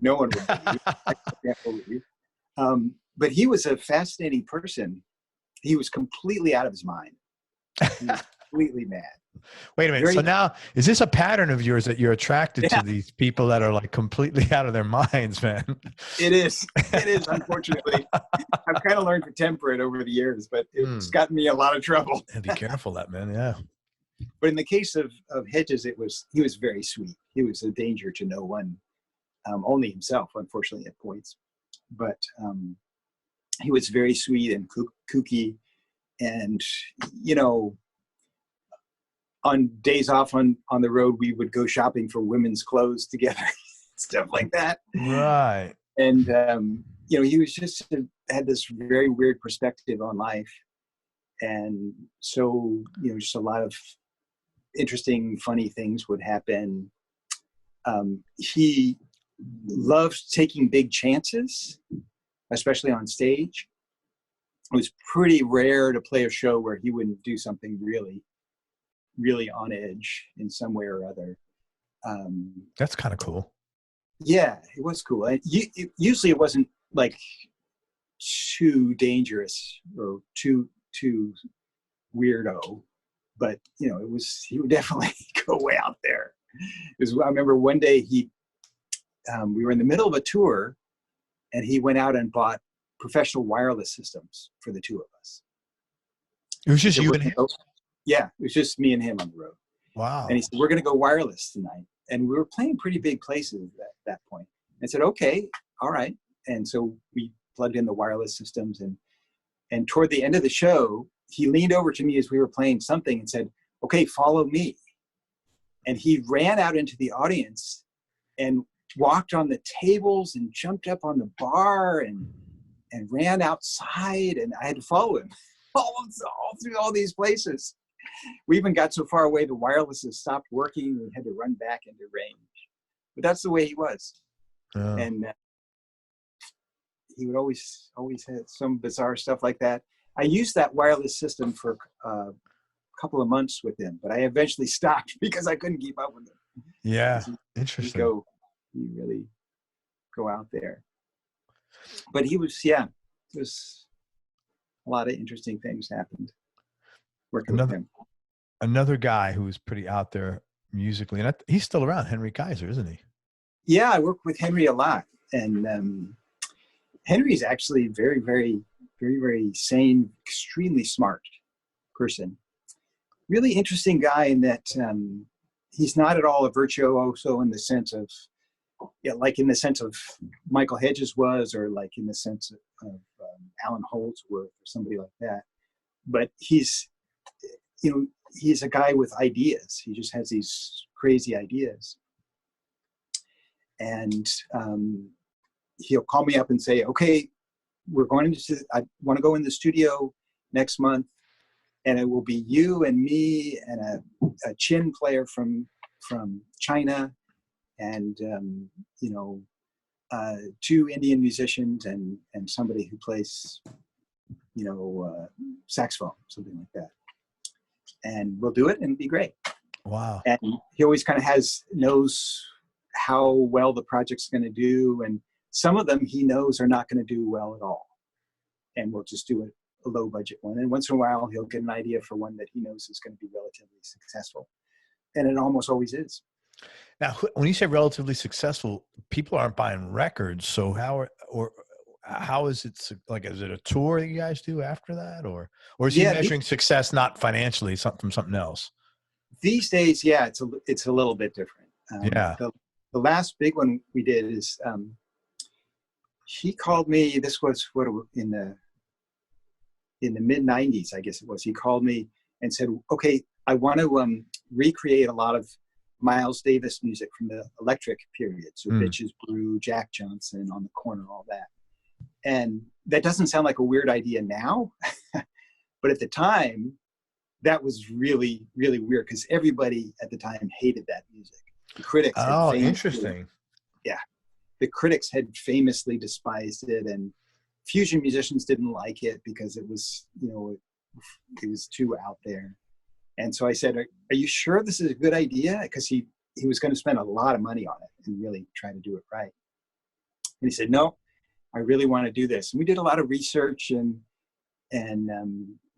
No one would believe. I can't believe. But he was a fascinating person. He was completely out of his mind. He was completely mad. Wait a minute. So now, is this a pattern of yours that you're attracted to these people that are like completely out of their minds, man? It is. It is, unfortunately. I've kind of learned to temper it over the years, but it's gotten me a lot of trouble. Yeah, be careful that, man. Yeah. But in the case of Hedges, he was very sweet. He was a danger to no one, only himself, unfortunately, at points. But he was very sweet and kooky. And, on days off on the road, we would go shopping for women's clothes together, stuff like that. Right. And, he was had this very weird perspective on life. And so, just a lot of interesting, funny things would happen. He loved taking big chances, especially on stage. It was pretty rare to play a show where he wouldn't do something really, really on edge in some way or other. That's kind of cool. Yeah, it was cool. Usually it wasn't like too dangerous or too weirdo, but he would definitely go way out there. I remember one day we were in the middle of a tour, and he went out and bought professional wireless systems for the two of us. It was just you and him? Yeah, it was just me and him on the road. Wow. And he said, "We're going to go wireless tonight." And we were playing pretty big places at that point. I said, "Okay, all right." And so we plugged in the wireless systems, and toward the end of the show, he leaned over to me as we were playing something and said, "Okay, follow me." And he ran out into the audience and walked on the tables and jumped up on the bar and ran outside, and I had to follow him all through all these places. We even got so far away the wirelesses stopped working. We had to run back into range. But that's the way he was. Oh. And he would always have some bizarre stuff like that. I used that wireless system for a couple of months with him, but I eventually stopped because I couldn't keep up with him. Yeah, interesting. He really go out there. But he was, yeah, there's a lot of interesting things happened working with him. Another guy who was pretty out there musically, and he's still around, Henry Kaiser, isn't he? Yeah, I work with Henry a lot. And Henry's actually very, very, very, very sane, extremely smart person. Really interesting guy in that he's not at all a virtuoso in the sense of, like in the sense of Michael Hedges was, or like in the sense of Alan Holdsworth or somebody like that. But he's a guy with ideas. He just has these crazy ideas. And he'll call me up and say, okay, I want to go in the studio next month, and it will be you and me and a chin player from China, and two Indian musicians and somebody who plays saxophone, something like that. And we'll do it and it'll be great. Wow. And he always kind of knows how well the project's going to do, and some of them he knows are not going to do well at all, and we'll just do a low budget one. And once in a while he'll get an idea for one that he knows is going to be relatively successful, and it almost always is. Now, when you say relatively successful, people aren't buying records. So how is it, like, is it a tour that you guys do after that, or is he measuring success not financially, from something else? These days, yeah, it's a little bit different. The last big one we did is he called me. This was in the mid '90s, I guess it was. He called me and said, "Okay, I want to recreate a lot of Miles Davis music from the electric period. So Bitches Brew, Jack Johnson, On the Corner, all that." And that doesn't sound like a weird idea now, but at the time, that was really, really weird because everybody at the time hated that music. The critics. Interesting. Yeah. The critics had famously despised it, and fusion musicians didn't like it because it was, it was too out there. And so I said, are you sure this is a good idea? Because he was going to spend a lot of money on it and really try to do it right. And he said, no, I really want to do this. And we did a lot of research, and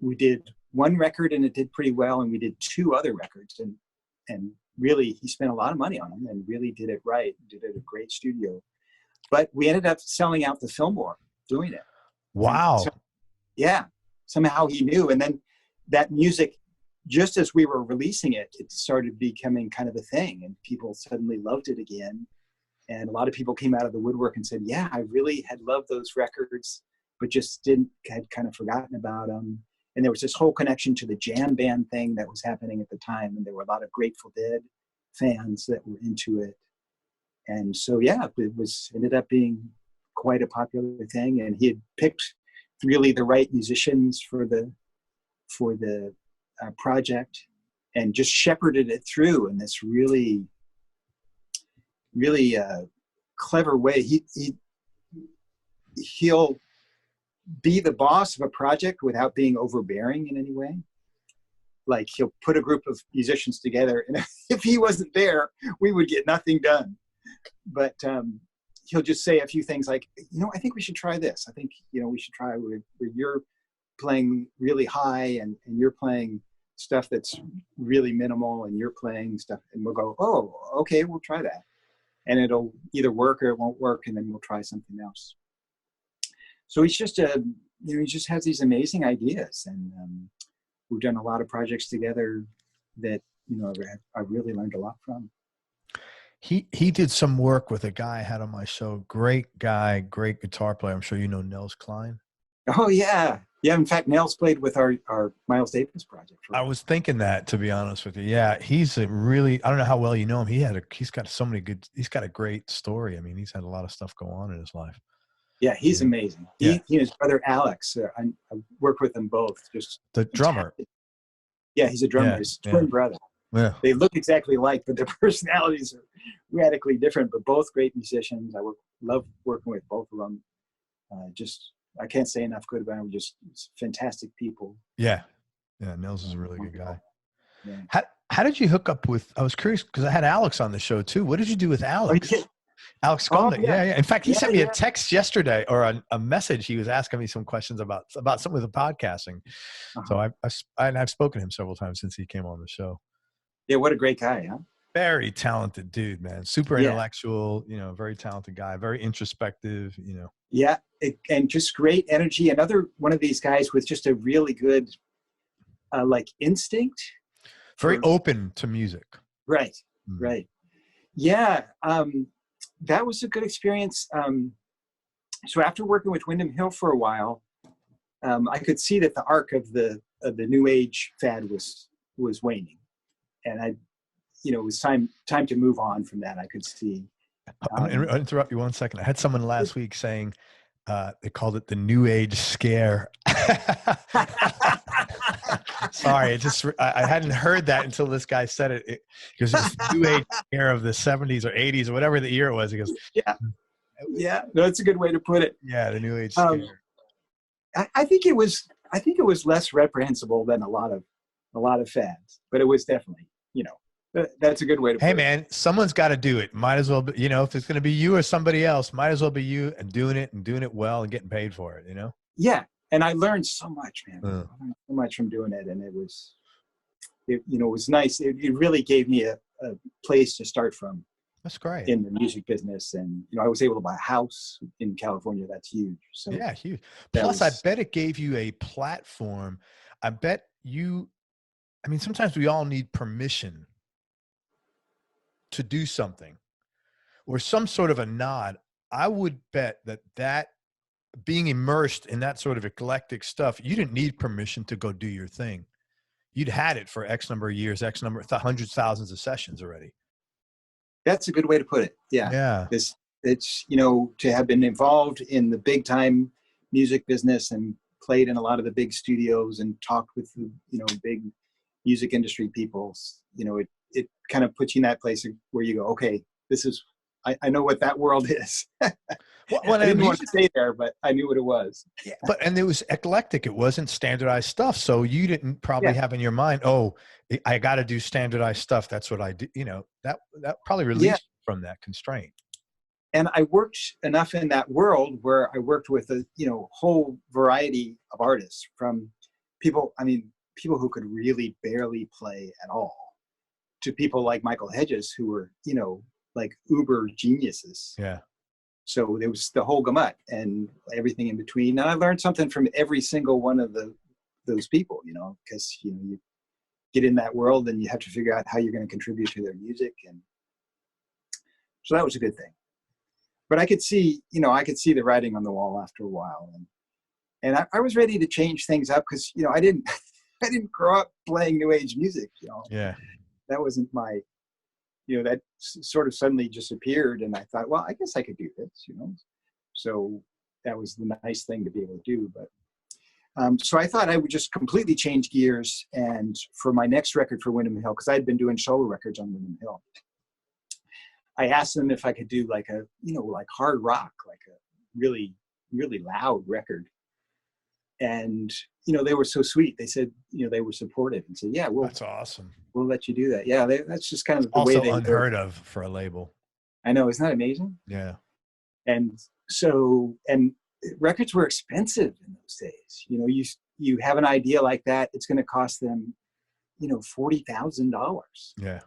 we did one record and it did pretty well. And we did two other records, and really he spent a lot of money on them and really did it right. Did it at a great studio. But we ended up selling out the Fillmore doing it. Wow. So, yeah. Somehow he knew. And then that music, just as we were releasing it, it started becoming kind of a thing, and people suddenly loved it again. And a lot of people came out of the woodwork and said, yeah, I really had loved those records, but just had kind of forgotten about them. And there was this whole connection to the jam band thing that was happening at the time. And there were a lot of Grateful Dead fans that were into it. And so, yeah, it ended up being quite a popular thing. And he had picked really the right musicians for the project, and just shepherded it through in this really, really clever way. He'll be the boss of a project without being overbearing in any way. Like, he'll put a group of musicians together, and if he wasn't there, we would get nothing done. But he'll just say a few things like, I think we should try this. I think, we should try where you're playing really high and you're playing stuff that's really minimal, and you're playing stuff, and we'll go, oh, okay, we'll try that. And it'll either work or it won't work, and then we'll try something else. So he's just he just has these amazing ideas, and we've done a lot of projects together that, I really learned a lot from. He did some work with a guy I had on my show. Great guy, great guitar player. I'm sure you know Nels Klein. Oh, yeah. Yeah, in fact, Nels played with our Miles Davis project. I was thinking that, to be honest with you. Yeah, he's a really, I don't know how well you know him. He's got a great story. I mean, he's had a lot of stuff go on in his life. Yeah, he's amazing. He and his brother Alex, I worked with them both. Just the drummer. Yeah, he's a drummer. His twin brother. Yeah. They look exactly alike, but their personalities are radically different, but both great musicians. I love working with both of them. I can't say enough good about them. Just fantastic people. Yeah. Yeah. Nels is a really good guy. Yeah. How did you hook up with, I was curious because I had Alex on the show too. What did you do with Alex? Alex Oh, Skolnick. yeah. Yeah, yeah. In fact, he Yeah, sent me a yeah. text yesterday or a message. He was asking me some questions about something with the podcasting. So Uh-huh. I've spoken to him several times since he came on the show. Yeah, what a great guy, huh? Very talented dude, man. Super Yeah. intellectual, very talented guy, very introspective. Yeah, and just great energy. Another one of these guys with just a really good, like instinct. Very open to music. Right, Mhm. right. Yeah, that was a good experience. So after working with Wyndham Hill for a while, I could see that the arc of the new age fad was waning, and it was time to move on from that. I could see. I'm going to interrupt you 1 second. I had someone last week saying they called it the New Age scare. Sorry, I hadn't heard that until this guy said it because it was the New Age scare of the 70s or 80s or whatever the year it was. He goes, yeah, no, that's a good way to put it. yeah, the New Age scare. I think it was less reprehensible than a lot of fads, but it was definitely, that's a good way to put it. Hey man, someone's got to do it. Might as well be, if it's going to be you or somebody else, might as well be you and doing it well and getting paid for it, Yeah. And I learned so much, man. I learned so much from doing it. And it was nice. It really gave me a place to start from. That's great. In the music business. And, I was able to buy a house in California. That's huge. So yeah, huge. Plus, I bet it gave you a platform. I bet sometimes we all need permission to do something or some sort of a nod. I would bet that being immersed in that sort of eclectic stuff, you didn't need permission to go do your thing. You'd had it for X number of years, hundreds, thousands of sessions already. That's a good way to put it. Yeah. Yeah. It's to have been involved in the big time music business and played in a lot of the big studios and talked with the, big music industry people, it kind of puts you in that place where you go, okay, I know what that world is. Well, I didn't want to stay there, but I knew what it was. Yeah, and it was eclectic. It wasn't standardized stuff. So you didn't probably have in your mind, oh, I got to do standardized stuff. That's what I do. That probably released from that constraint. And I worked enough in that world where I worked with a whole variety of artists, from people who could really barely play at all, to people like Michael Hedges who were like uber geniuses. Yeah. So there was the whole gamut and everything in between. And I learned something from every single one of those people, because you get in that world and you have to figure out how you're going to contribute to their music. And so that was a good thing. But I could see the writing on the wall after a while. And I was ready to change things up because, I didn't grow up playing new age music, Yeah. That wasn't my, that sort of suddenly just appeared. And I thought, well, I guess I could do this, So that was the nice thing to be able to do. But so I thought I would just completely change gears. And for my next record for Windham Hill, because I had been doing solo records on Windham Hill, I asked them if I could do like a, like hard rock, like a really, really loud record. And, they were so sweet. They said, they were supportive and said, yeah, well, that's awesome. We'll let you do that. Yeah. That's just kind of the also way they unheard of for a label. I know. Isn't that amazing? Yeah. And records were expensive in those days. You have an idea like that, it's going to cost them, $40,000. Yeah.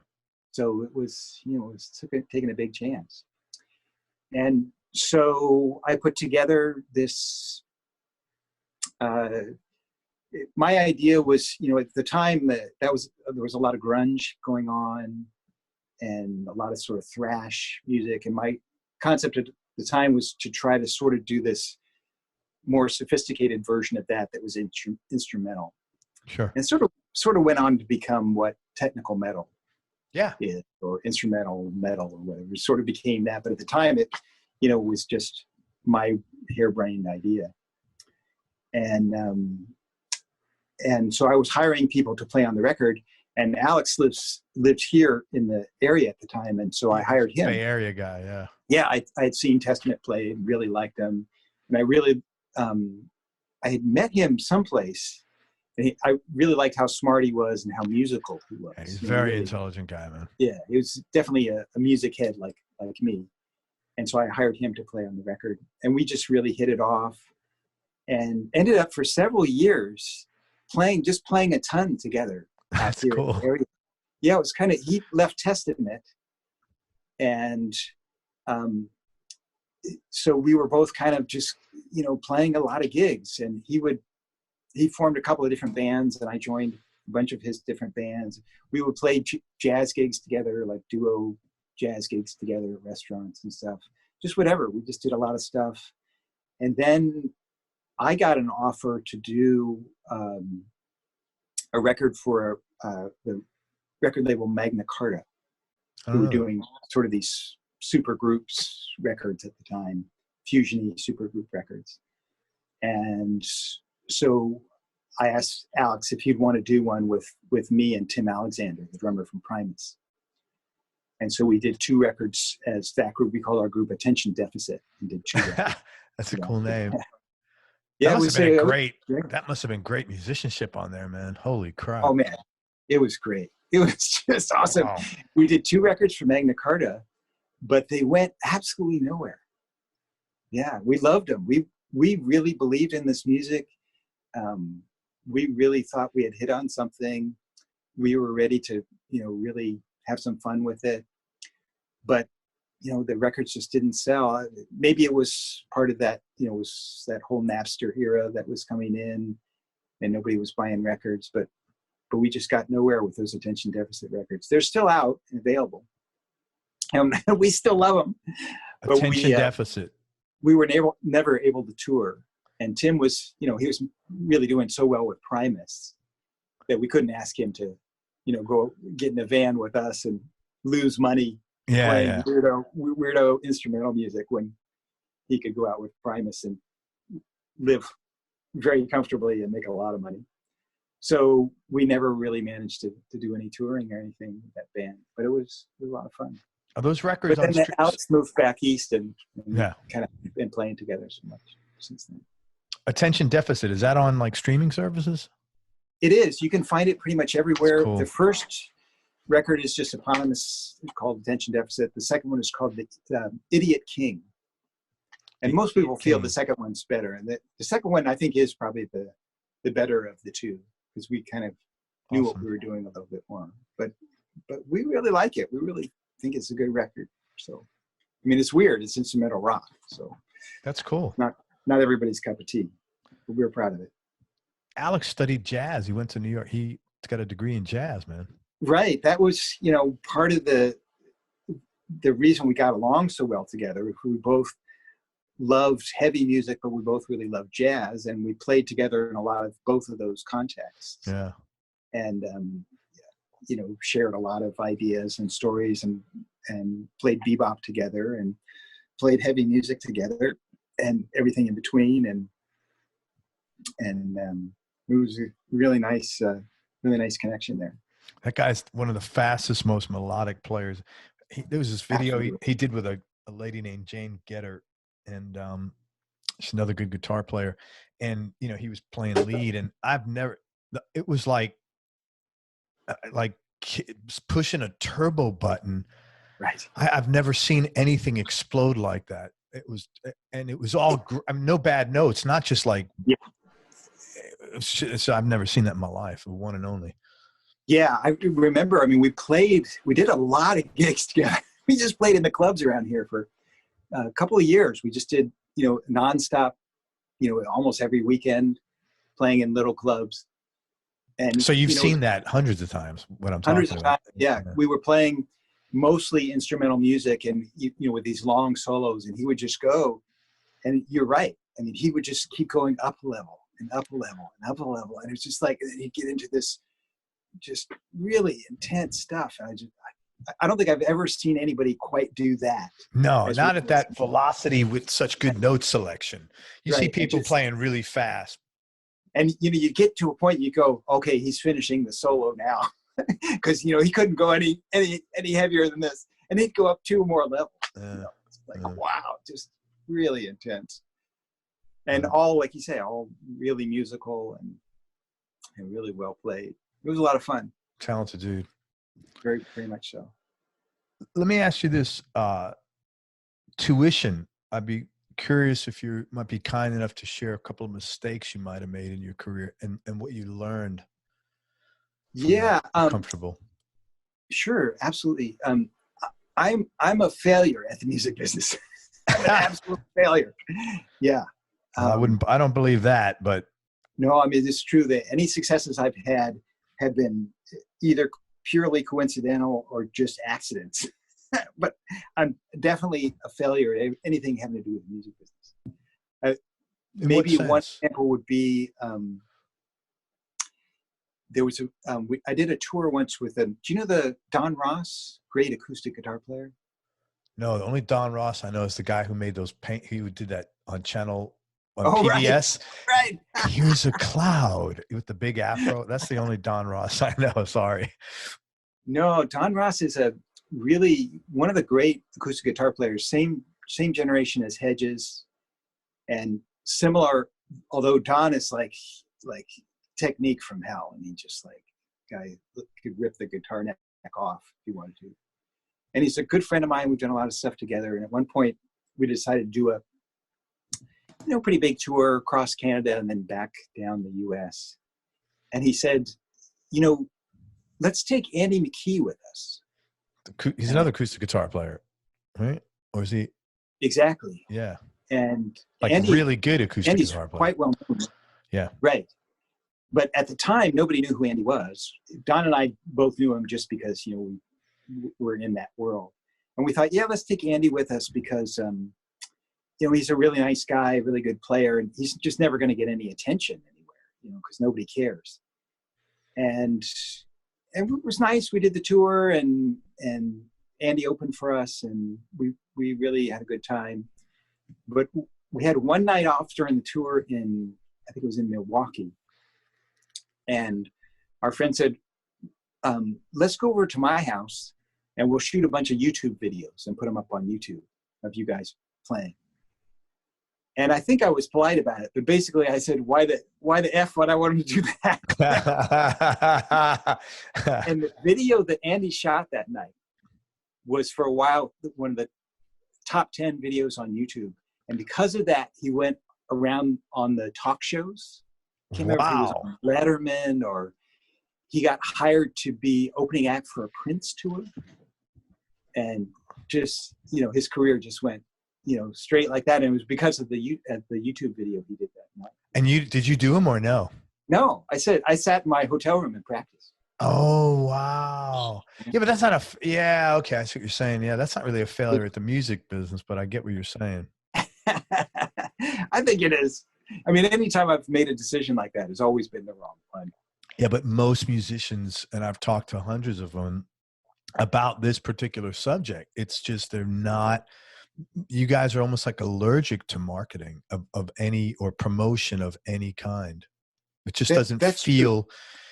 So it was, taking a big chance. And so I put together this, my idea was, at the time there was a lot of grunge going on and a lot of sort of thrash music. And my concept at the time was to try to sort of do this more sophisticated version of that was instrumental. Sure. And sort of went on to become what technical metal is, or instrumental metal or whatever. It sort of became that. But at the time it, was just my harebrained idea. And so I was hiring people to play on the record, and Alex lived here in the area at the time. And so I hired him. Bay Area guy. Yeah. Yeah. I had seen Testament play and really liked him. And I really, I had met him someplace, and I really liked how smart he was and how musical he was. Yeah, he's a very intelligent guy, man. Yeah. He was definitely a music head like me. And so I hired him to play on the record, and we just really hit it off, and ended up for several years playing a ton together out That's here in cool. the area. Yeah, it was kind of, he left Testament, and so we were both kind of just, playing a lot of gigs, and he formed a couple of different bands, and I joined a bunch of his different bands. We would play jazz gigs together, like duo jazz gigs together at restaurants and stuff, just whatever. We just did a lot of stuff. And then I got an offer to do a record for the record label Magna Carta, who were doing sort of these super groups records at the time, fusion-y super group records. And so I asked Alex if he'd want to do one with me and Tim Alexander, the drummer from Primus. And so we did 2 records as that group. We called our group Attention Deficit, and did 2 records. That's a cool name. Yeah, That must have been great musicianship on there, man. Holy crap. Oh man, it was great. It was just awesome. Wow. We did 2 records for Magna Carta, but they went absolutely nowhere. Yeah, we loved them. We really believed in this music. We really thought we had hit on something. We were ready to, really have some fun with it. But, the records just didn't sell. Maybe it was part of that, it was that whole Napster era that was coming in, and nobody was buying records. But we just got nowhere with those Attention Deficit records. They're still out and available, and we still love them. Attention Deficit. We were never able to tour. And Tim was, he was really doing so well with Primus that we couldn't ask him to, go get in a van with us and lose money playing weirdo instrumental music when he could go out with Primus and live very comfortably and make a lot of money. So we never really managed to do any touring or anything with that band, but it was a lot of fun. Are those records but then Alex moved back east and kind of been playing together so much since then. Attention Deficit, is that on like streaming services? It is. You can find it pretty much everywhere. Cool. The first record is just eponymous, called Attention Deficit. The second one is called the Idiot King. And most people feel the second one's better. And the second one, I think, is probably the better of the 2, because we kind of knew what we were doing a little bit more. But we really like it. We really think it's a good record. So, I mean, it's weird. It's instrumental rock. So that's cool. Not everybody's cup of tea, but we're proud of it. Alex studied jazz. He went to New York. He got a degree in jazz, man. Right. That was, part of the reason we got along so well together. We both loved heavy music, but we both really loved jazz, and we played together in a lot of both of those contexts. Yeah. And, shared a lot of ideas and stories, and played bebop together and played heavy music together and everything in between. And it was a really nice connection there. That guy's one of the fastest, most melodic players. There was this video he did with a lady named Jane Getter, and she's another good guitar player. And, he was playing lead, and it was like pushing a turbo button. Right. I've never seen anything explode like that. It was all, no bad notes, not just like, I've never seen that in my life. The one and only. Yeah, I remember. I mean, we did a lot of gigs together. We just played in the clubs around here for a couple of years. We just did, nonstop, almost every weekend, playing in little clubs. And so you've seen that hundreds of times. What I'm talking hundreds about. Of times, yeah. We were playing mostly instrumental music, and with these long solos, and he would just go. And you're right. I mean, he would just keep going up a level and up a level and up a level, and it's just like he'd get into this just really intense stuff. And I don't think I've ever seen anybody quite do that. No, not at that velocity with such good note selection. You see people playing really fast. And, you get to a point, you go, okay, he's finishing the solo now. Because, he couldn't go any heavier than this. And he'd go up 2 more levels. It's like, wow, just really intense. And all, like you say, all really musical and really well played. It was a lot of fun. Talented dude. Very, very much so. Let me ask you this. tuition, I'd be curious if you might be kind enough to share a couple of mistakes you might have made in your career and what you learned from Yeah, that. Comfortable. sure, absolutely. I'm a failure at the music business. I'm an absolute failure. Yeah. I don't believe that, but No, I mean, it's true that any successes I've had have been either purely coincidental or just accidents. But I'm definitely a failure at anything having to do with the music business. in what Maybe one sense? example would be there was I did a tour once with do you know the Don Ross, great acoustic guitar player? No, the only Don Ross I know is the guy who made those paint. He did that on on Oh, right, PBS. right. He was a cloud with the big afro. That's the only Don Ross I know. Sorry. No, Don Ross is a really one of the great acoustic guitar players. Same generation as Hedges, and similar. Although Don is like technique from hell. I mean, just like guy could rip the guitar neck off if he wanted to. And he's a good friend of mine. We've done a lot of stuff together. And at one point, we decided to do a pretty big tour across Canada and then back down the U.S. And he said, let's take Andy McKee with us. He's another acoustic guitar player, right? Or is he? Exactly. Yeah. And Like Andy, really good acoustic Andy's guitar player. quite well known. Yeah. Right. But at the time, nobody knew who Andy was. Don and I both knew him just because, we were in that world. And we thought, yeah, let's take Andy with us because, he's a really nice guy, really good player, and he's just never going to get any attention anywhere, because nobody cares. And it was nice. We did the tour, and Andy opened for us, and we really had a good time. But we had one night off during the tour I think it was in Milwaukee. And our friend said, let's go over to my house and we'll shoot a bunch of YouTube videos and put them up on YouTube of you guys playing. And I think I was polite about it, but basically I said, why the F would I want him to do that? And the video that Andy shot that night was for a while one of the top 10 videos on YouTube. And because of that, he went around on the talk shows. I can't remember if he was on Letterman or he got hired to be opening act for a Prince tour. And just, his career just went, straight like that. And it was because of the YouTube video he did that night. And did you do them or no? No, I sat in my hotel room and practiced. Oh, wow. Yeah, but that's not yeah, okay. I see what you're saying. Yeah, that's not really a failure at the music business, but I get what you're saying. I think it is. I mean, anytime I've made a decision like that, it's always been the wrong one. Yeah, but most musicians, and I've talked to hundreds of them about this particular subject, it's just they're not, you guys are almost like allergic to marketing of any or promotion of any kind. It just doesn't feel,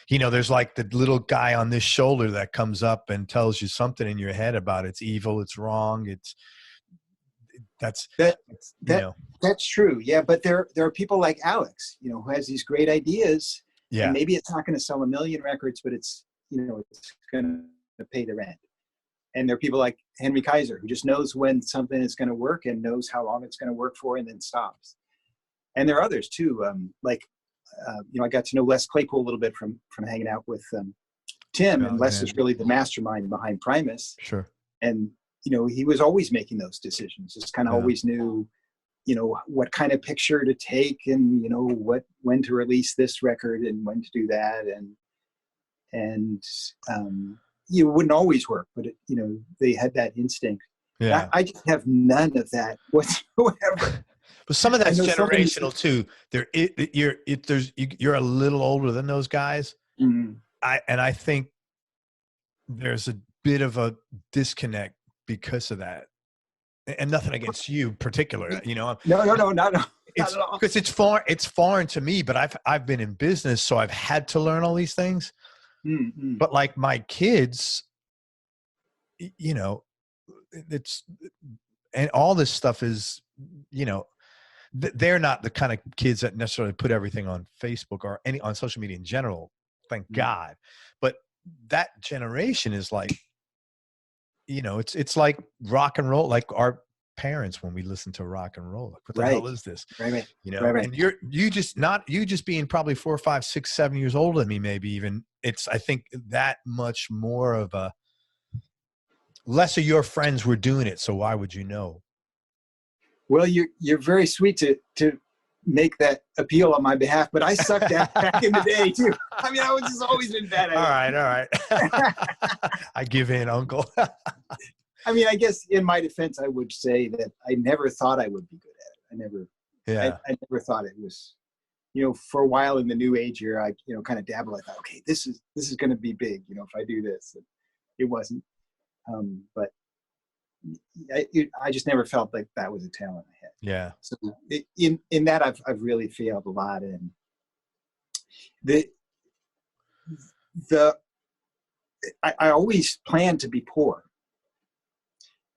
there's like the little guy on this shoulder that comes up and tells you something in your head about it's evil, it's wrong, that's true. Yeah, but there are people like Alex, who has these great ideas. Yeah. And maybe it's not going to sell 1 million records, but it's it's going to pay the rent. And there are people like Henry Kaiser who just knows when something is going to work and knows how long it's going to work for and then stops. And there are others too. I got to know Les Claypool a little bit from hanging out with Tim, and Les is really the mastermind behind Primus. Sure. And he was always making those decisions. Just kind of always knew, what kind of picture to take and, when to release this record and when to do that. And it wouldn't always work, but they had that instinct. Yeah. I just have none of that whatsoever. But some of that's generational too. You're a little older than those guys. Mm-hmm. I think there's a bit of a disconnect because of that, and nothing against you particular, No, not at all. Because it's foreign to me, but I've been in business, so I've had to learn all these things. Mm-hmm. But like my kids, and all this stuff is, they're not the kind of kids that necessarily put everything on Facebook or on social media in general, thank God. But that generation is like, it's like rock and roll, like our parents when we listen to rock and roll. Like, what the Right. hell is this? Right. You know, Right. and you just being probably 4, 5, 6, 7 years older than me, maybe even. It's, I think, that much more of a, less of your friends were doing it, so why would you know? Well, you're very sweet to make that appeal on my behalf, but I sucked at back in the day too. I mean, I was just always been bad at All right. I give in, Uncle. I mean, I guess in my defense, I would say that I never thought I would be good at it. I never thought it was, you know, for a while in the new age here, I, you know, kind of dabbled. I thought, okay, this is going to be big, you know, if I do this. And it wasn't. But I just never felt like that was a talent I had. Yeah. So in that, I've really failed a lot. And I always planned to be poor.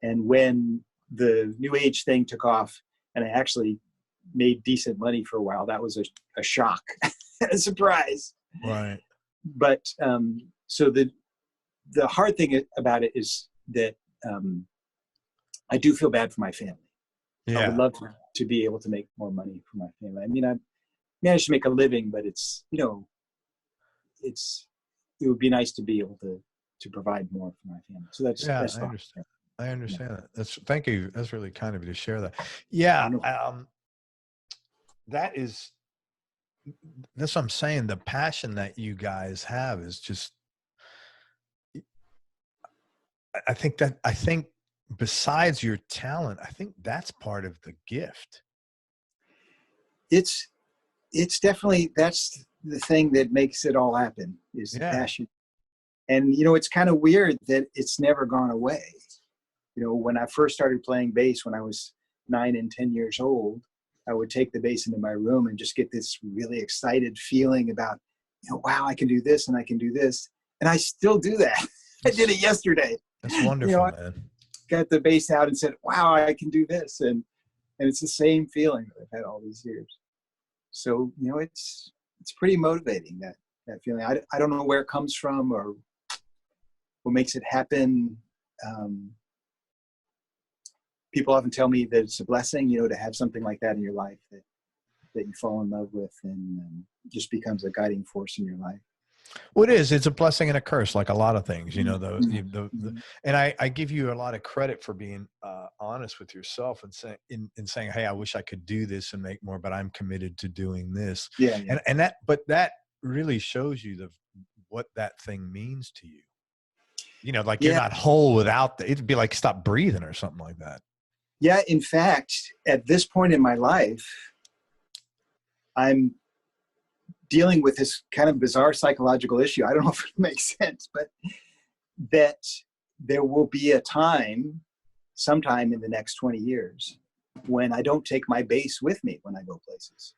And when the new age thing took off and I actually made decent money for a while, that was a shock, a surprise. Right. But so the hard thing about it is that I do feel bad for my family. Yeah. I would love to be able to make more money for my family. I mean, I managed to make a living, but it's, you know, it would be nice to be able to provide more for my family. So that's I understand. I understand that. Thank you. That's really kind of you to share that. Yeah. That's what I'm saying. The passion that you guys have is just, I think besides your talent, I think that's part of the gift. It's definitely, that's the thing that makes it all happen, is the passion. And, you know, it's kind of weird that it's never gone away. You know, when I first started playing bass, when I was 9 and 10 years old, I would take the bass into my room and just get this really excited feeling about, you know, wow, I can do this and I can do this. And I still do that. I did it yesterday. That's wonderful, you know, man. Got the bass out and said, wow, I can do this. And it's the same feeling that I've had all these years. So, you know, it's pretty motivating, that feeling. I don't know where it comes from or what makes it happen. People often tell me that it's a blessing, you know, to have something like that in your life that you fall in love with and just becomes a guiding force in your life. Well, it is. It's a blessing and a curse, like a lot of things, you know. And I give you a lot of credit for being honest with yourself and saying, "Hey, I wish I could do this and make more, but I'm committed to doing this." Yeah. And that really shows you what that thing means to you. You know, like you're not whole without it'd be like stop breathing or something like that. Yeah. In fact, at this point in my life, I'm dealing with this kind of bizarre psychological issue. I don't know if it makes sense, but that there will be a time, sometime in the next 20 years, when I don't take my bass with me when I go places.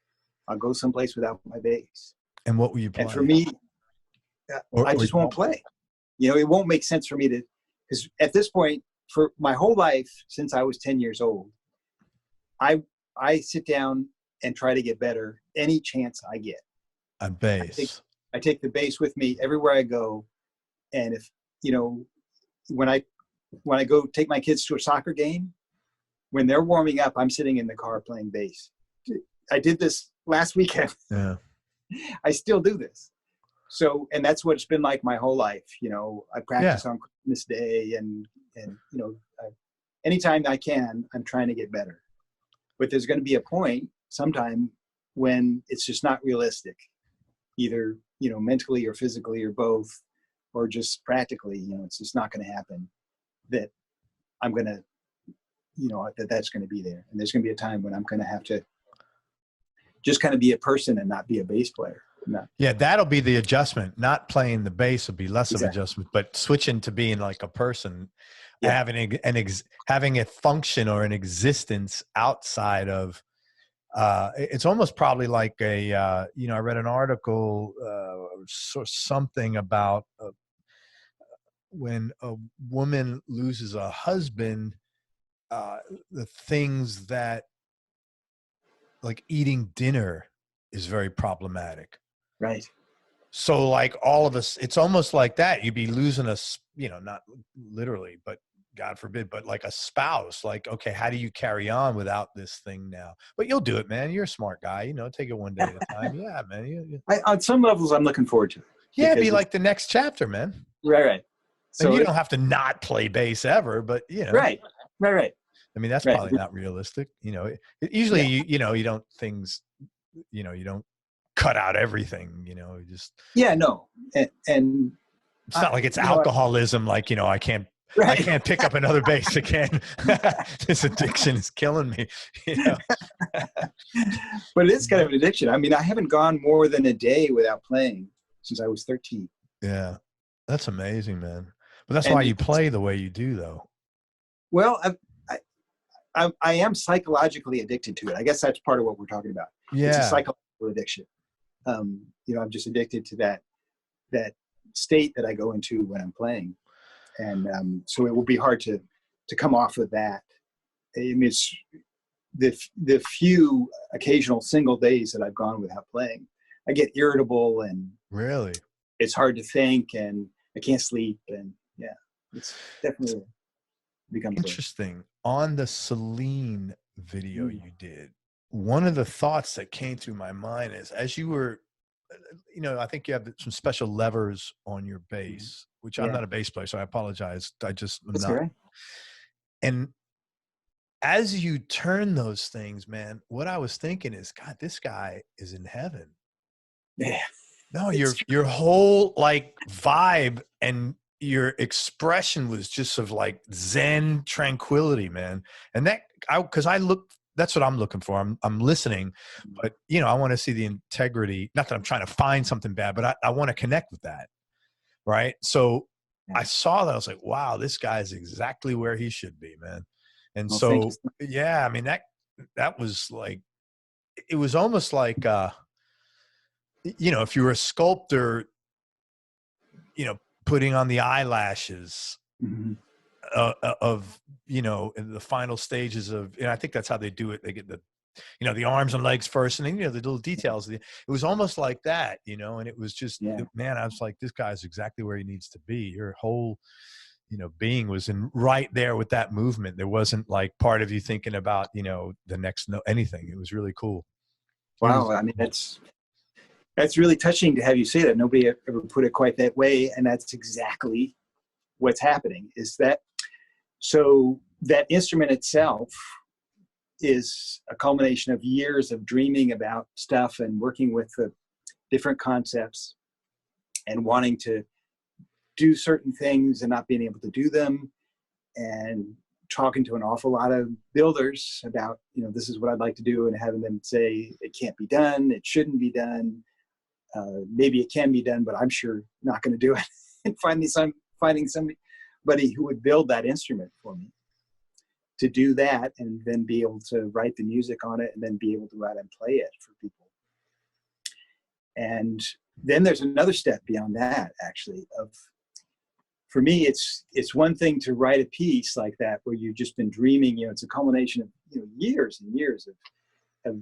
I'll go someplace without my bass. And what will you play? And for me, I just won't play. You know, it won't make sense for me because at this point, for my whole life, since I was 10 years old, I sit down and try to get better any chance I get. On bass. I take the bass with me everywhere I go. And if, you know, when I go take my kids to a soccer game, when they're warming up, I'm sitting in the car playing bass. I did this last weekend. Yeah. I still do this. So, and that's what it's been like my whole life. You know, I practice on Christmas Day and, you know, anytime I can, I'm trying to get better. But there's going to be a point sometime when it's just not realistic, either, you know, mentally or physically or both, or just practically, you know, it's just not going to happen, that I'm going to, you know, that's going to be there. And there's going to be a time when I'm going to have to just kind of be a person and not be a bass player. Yeah, that'll be the adjustment. Not playing the bass will be less of adjustment, but switching to being like a person, having a function or an existence outside of. It's almost probably like a. You know, I read an article, something about when a woman loses a husband, the things that, like eating dinner, is very problematic. Right. So like all of us, it's almost like that. You'd be losing us, you know, not literally, but God forbid, but like a spouse, like, okay, how do you carry on without this thing now? But you'll do it, man. You're a smart guy, you know, take it one day at a time. Yeah, man. On some levels, I'm looking forward to it. Yeah, be like the next chapter, man. Right. So and you don't have to not play bass ever, but you know. Right. I mean, that's probably not realistic. You know, usually, you know, you don't you don't cut out everything, you know, just. Yeah, no. And it's not like it's alcoholism. Like, you know, I can't pick up another bass again. This addiction is killing me, you know. But it is kind of an addiction. I mean, I haven't gone more than a day without playing since I was 13. Yeah. That's amazing, man. But that's why you play the way you do, though. Well, I am psychologically addicted to it. I guess that's part of what we're talking about. Yeah. It's a psychological addiction. You know, I'm just addicted to that state that I go into when I'm playing. And so it will be hard to come off of that. I mean, it's the few occasional single days that I've gone without playing, I get irritable and really it's hard to think and I can't sleep. And yeah, it's definitely become interesting. On the Celine video you did, one of the thoughts that came through my mind is, as you were, you know, I think you have some special levers on your bass, which I'm not a bass player, so I apologize. I'm not. Right. And as you turn those things, man, what I was thinking is, God, this guy is in heaven. Yeah. No, your whole like vibe and your expression was just of like Zen tranquility, man. And that's what I'm looking for. I'm listening, but you know, I want to see the integrity. Not that I'm trying to find something bad, but I want to connect with that. Right. So I saw that. I was like, wow, this guy is exactly where he should be, man. And so, yeah, I mean, that was like, it was almost like, you know, if you were a sculptor, you know, putting on the eyelashes of, you know, in the final stages of, and I think that's how they do it. They get you know, the arms and legs first, and then, you know, the little details. It was almost like that, you know, and it was just, man, I was like, this guy's exactly where he needs to be. Your whole, you know, being was right there with that movement. There wasn't like part of you thinking about, you know, the next anything. It was really cool. Wow. I mean, that's really touching to have you say that. Nobody ever put it quite that way. And that's exactly what's happening, is that, so that instrument itself is a culmination of years of dreaming about stuff and working with the different concepts and wanting to do certain things and not being able to do them, and talking to an awful lot of builders about, you know, this is what I'd like to do, and having them say it can't be done, it shouldn't be done, maybe it can be done, but I'm sure not going to do it. And finally finding somebody who would build that instrument for me to do that, and then be able to write the music on it, and then be able to go out and play it for people. And then there's another step beyond that, actually, for me, it's one thing to write a piece like that where you've just been dreaming. You know, it's a culmination of, you know, years and years of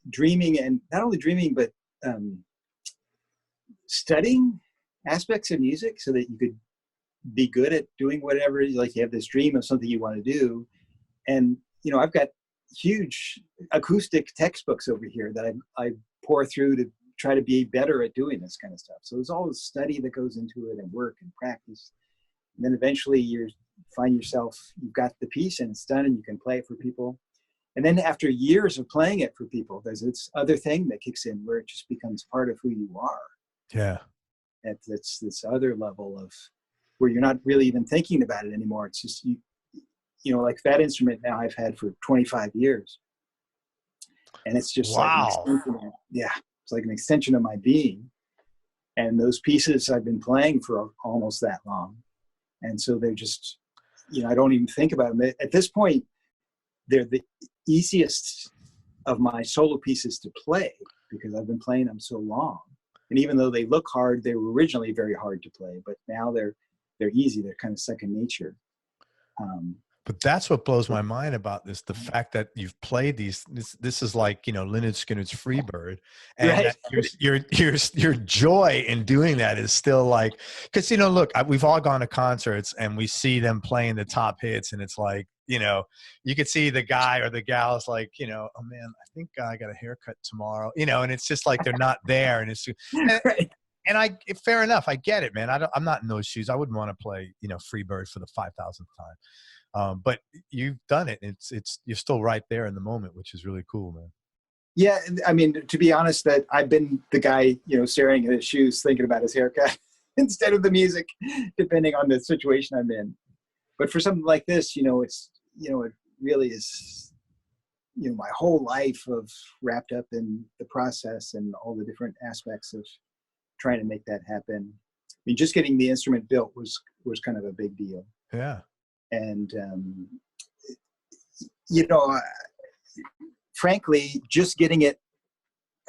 dreaming, and not only dreaming, but studying aspects of music so that you could be good at doing whatever. Like, you have this dream of something you want to do, and you know, I've got huge acoustic textbooks over here that I pour through to try to be better at doing this kind of stuff. So there's all this study that goes into it, and work and practice. And then eventually you find yourself, you've got the piece and it's done, and you can play it for people. And then after years of playing it for people, there's this other thing that kicks in where it just becomes part of who you are. Yeah. That's this other level of where you're not really even thinking about it anymore. It's just, you know, like that instrument now I've had for 25 years. And it's just like an extension, it's like an extension of my being. And those pieces I've been playing for almost that long. And so they're just, you know, I don't even think about them. At this point, they're the easiest of my solo pieces to play because I've been playing them so long. And even though they look hard, they were originally very hard to play, but now they're easy. They're kind of second nature. But that's what blows my mind about this. The fact that you've played this is like, you know, Lynyrd Skynyrd's Freebird, and Right. that your joy in doing that is still like, because, you know, look, we've all gone to concerts and we see them playing the top hits, and it's like, you know, you could see the guy or the gal is like, you know, oh man, I think I got a haircut tomorrow, you know, and it's just like they're not there, and it's and, Right. and fair enough, I get it, man. I'm not in those shoes. I wouldn't want to play, you know, Freebird for the 5,000th time. But you've done it. You're still right there in the moment, which is really cool, man. Yeah, I mean, to be honest, that I've been the guy, you know, staring at his shoes, thinking about his haircut instead of the music, depending on the situation I'm in. But for something like this, you know, it's, you know, it really is, you know, my whole life of wrapped up in the process and all the different aspects of trying to make that happen. I mean, just getting the instrument built was kind of a big deal. Yeah. And, you know, frankly, just getting it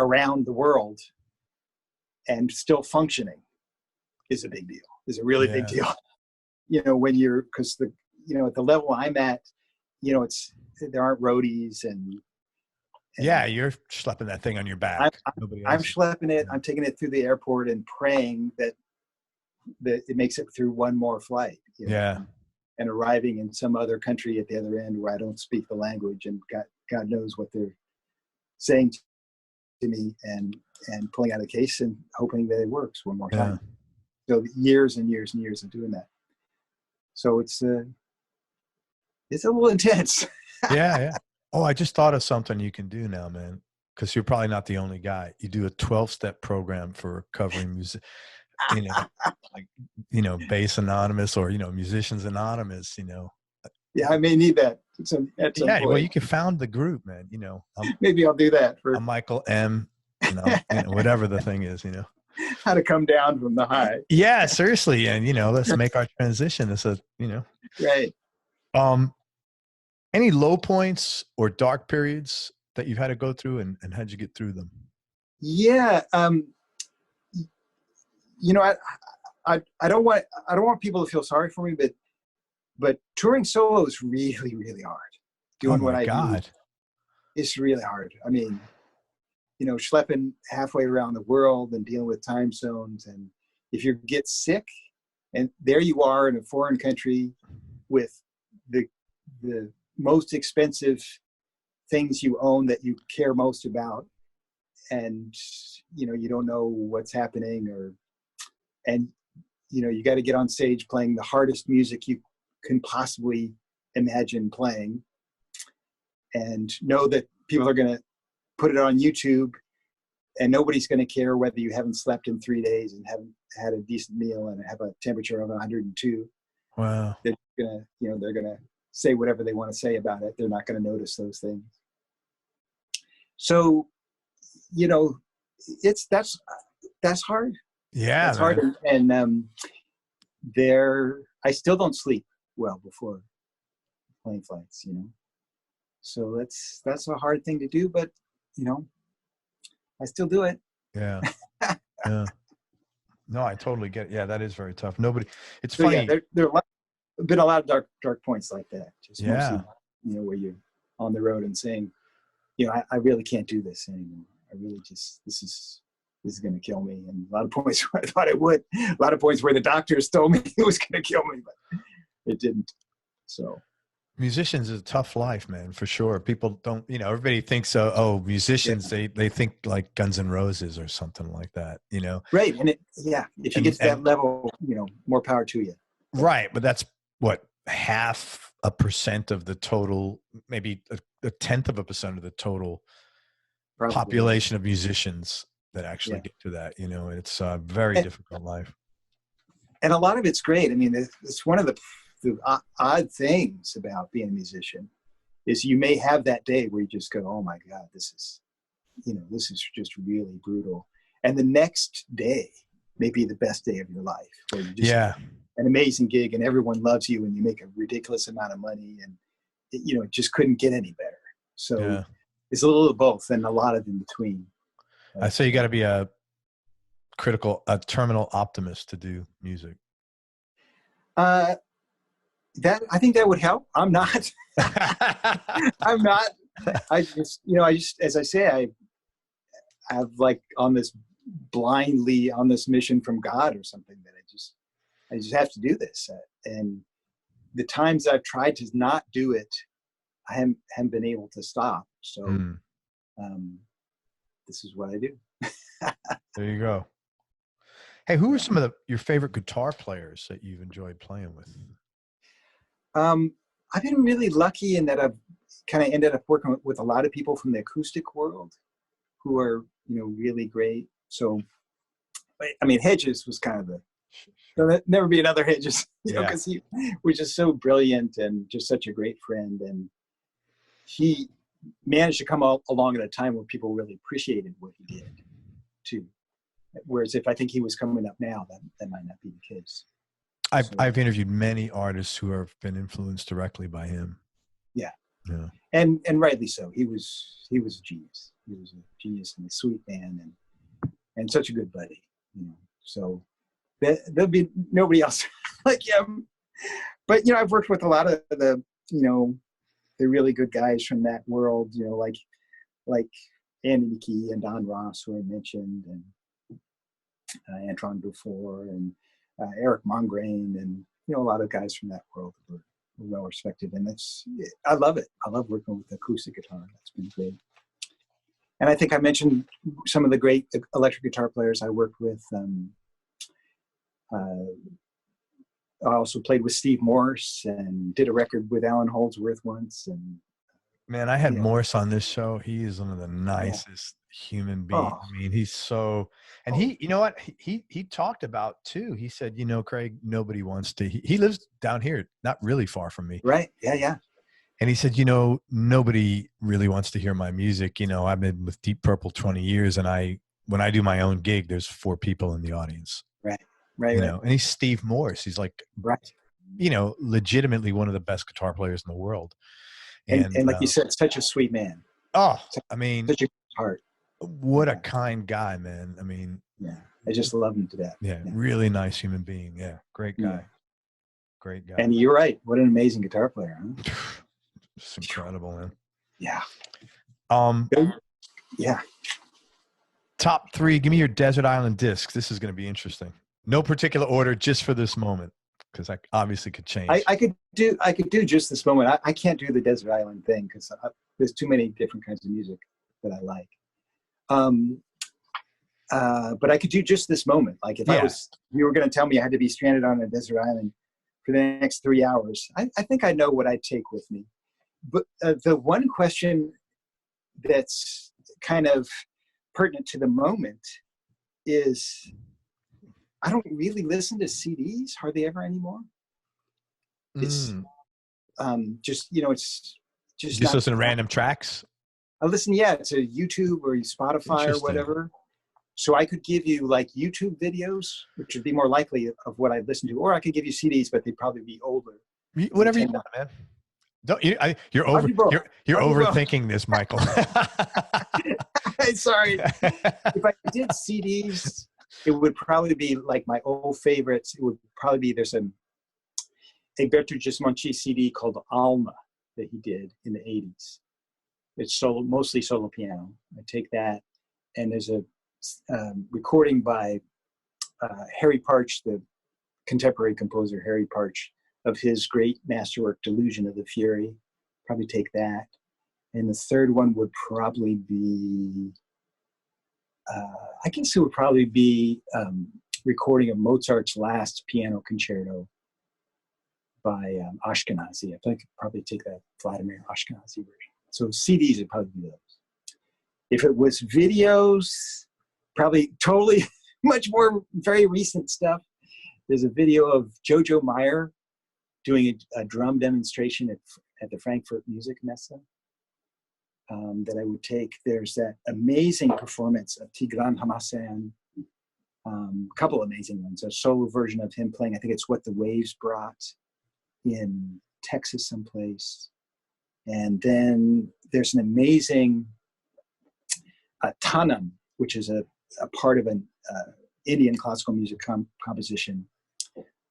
around the world and still functioning is a big deal, is a really big deal. You know, when you're, because you know, at the level I'm at, you know, there aren't roadies and yeah, you're schlepping that thing on your back. I'm schlepping it. I'm taking it through the airport and praying that it makes it through one more flight. You know? Yeah. And arriving in some other country at the other end where I don't speak the language, and God knows what they're saying to me, and pulling out a case and hoping that it works one more time. So years and years and years of doing that. So it's a little intense. Yeah. Oh, I just thought of something you can do now, man, because you're probably not the only guy. You do a 12-step program for recovering music. You know, like, you know, Bass Anonymous, or, you know, Musicians Anonymous, you know. Yeah, I may need that at some yeah, point. well, you can found the group, man, you know. Maybe I'll do that I'm Michael M, you know, whatever the thing is, you know. How to come down from the high. Yeah, seriously. And, you know, let's make our transition. It's you know. Right. Any low points or dark periods that you've had to go through, and how'd you get through them? Yeah. You know, I don't want people to feel sorry for me, but touring solo is really, really hard. Doing what I do, it's really hard. I mean, you know, schlepping halfway around the world and dealing with time zones, and if you get sick, and there you are in a foreign country with the most expensive things you own that you care most about, and you know, you don't know what's happening, and you know, you got to get on stage playing the hardest music you can possibly imagine playing, and know that people are going to put it on YouTube, and nobody's going to care whether you haven't slept in 3 days and haven't had a decent meal and have a temperature of 102. Wow. They're going to, you know, they're going to say whatever they want to say about it. They're not going to notice those things. So, you know, that's hard. Yeah, that's hard. And I still don't sleep well before plane flights, you know. So that's a hard thing to do, but you know, I still do it. Yeah. Yeah. No, I totally get it. Yeah, that is very tough. It's so, funny. Yeah, there have been a lot of dark points like that. Just yeah. Mostly, you know, where you're on the road and saying, you know, I really can't do this anymore. I really just, this is going to kill me. And a lot of points where I thought it would. A lot of points where the doctors told me it was going to kill me, but it didn't. So. Musicians is a tough life, man, for sure. People don't, you know, everybody thinks, musicians, they think like Guns N' Roses or something like that, you know? Right. And if you get to that level, you know, more power to you. Right. But that's what, 0.5% of the total, maybe a 0.1% of the total population of musicians that actually get to that, you know. It's a very difficult life. And a lot of it's great. I mean, it's one of the odd things about being a musician is you may have that day where you just go, oh my God, this is just really brutal. And the next day may be the best day of your life, where you just an amazing gig and everyone loves you and you make a ridiculous amount of money, and it just couldn't get any better. So it's a little of both and a lot of in between. I say you got to be a terminal optimist to do music. I think that would help. I'm not. I'm not. I just, as I say, I have like on this blindly on this mission from God or something that I just have to do this. And the times I've tried to not do it, I haven't been able to stop. So this is what I do. There you go. Hey, who are some of your favorite guitar players that you've enjoyed playing with? I've been really lucky in that I've kind of ended up working with a lot of people from the acoustic world who are, really great. So, I mean, Hedges was kind of there'll never be another Hedges, because he was just so brilliant and just such a great friend. And he managed to come along at a time where people really appreciated what he did too. Whereas if I think he was coming up now, that might not be the case. I've interviewed many artists who have been influenced directly by him. Yeah. Yeah. And rightly so. He was a genius. He was a genius and a sweet man and such a good buddy. So there'll be nobody else like him. But I've worked with a lot of the really good guys from that world. Like Andy McKee and Don Ross, who I mentioned, and Antoine Dufour and Eric Mongrain, and a lot of guys from that world were well respected. And I love it. I love working with acoustic guitar. That's been great. And I think I mentioned some of the great electric guitar players I worked with. I also played with Steve Morse and did a record with Alan Holdsworth once. And man, I had Morse on this show. He is one of the nicest human beings. I mean, he's so, and he, what he talked about too. He said, Craig, nobody wants to, he lives down here, not really far from me. Right. Yeah. Yeah. And he said, nobody really wants to hear my music. I've been with Deep Purple 20 years, and when I do my own gig, there's 4 people in the audience. Right. Right. And he's Steve Morse. He's like, right. Legitimately one of the best guitar players in the world. And like you said, such a sweet man. Oh, I mean, such a heart. What a kind guy, man. I mean, yeah, I just love him to death. Yeah, really nice human being. Yeah, great guy. Yeah. Great guy. And you're right. What an amazing guitar player, huh? It's incredible, man. Yeah. Yeah. Top 3. Give me your desert island discs. This is going to be interesting. No particular order, just for this moment, because I obviously could change. I could do just this moment. I can't do the desert island thing because there's too many different kinds of music that I like. But I could do just this moment. Like if you were going to tell me I had to be stranded on a desert island for the next 3 hours, I think I know what I'd take with me. But the one question that's kind of pertinent to the moment is I don't really listen to CDs hardly ever anymore. It's just, it's just listen to random tracks. I listen, to YouTube or Spotify or whatever. So I could give you like YouTube videos, which would be more likely of what I'd listen to, or I could give you CDs, but they'd probably be older. Whatever you want, man. You're overthinking this, Michael. Sorry. If I did CDs, it would probably be like my old favorites. It would probably be there's a Egberto Gismonti CD called Alma that he did in the 80s. It's mostly solo piano. I take that, and there's a recording by Harry Partch, the contemporary composer Harry Partch, of his great masterwork Delusion of the Fury. Probably take that. And the third one would probably be, I guess it would probably be recording of Mozart's last piano concerto by Ashkenazi. I think I'd probably take that Vladimir Ashkenazi version. So CDs would probably be those. If it was videos, probably totally much more very recent stuff. There's a video of Jojo Meyer doing a drum demonstration at the Frankfurt Music Messe that I would take. There's that amazing performance of Tigran Hamasyan, a couple amazing ones, a solo version of him playing, I think it's What the Waves Brought in Texas someplace. And then there's an amazing Tanam, which is a part of an Indian classical music composition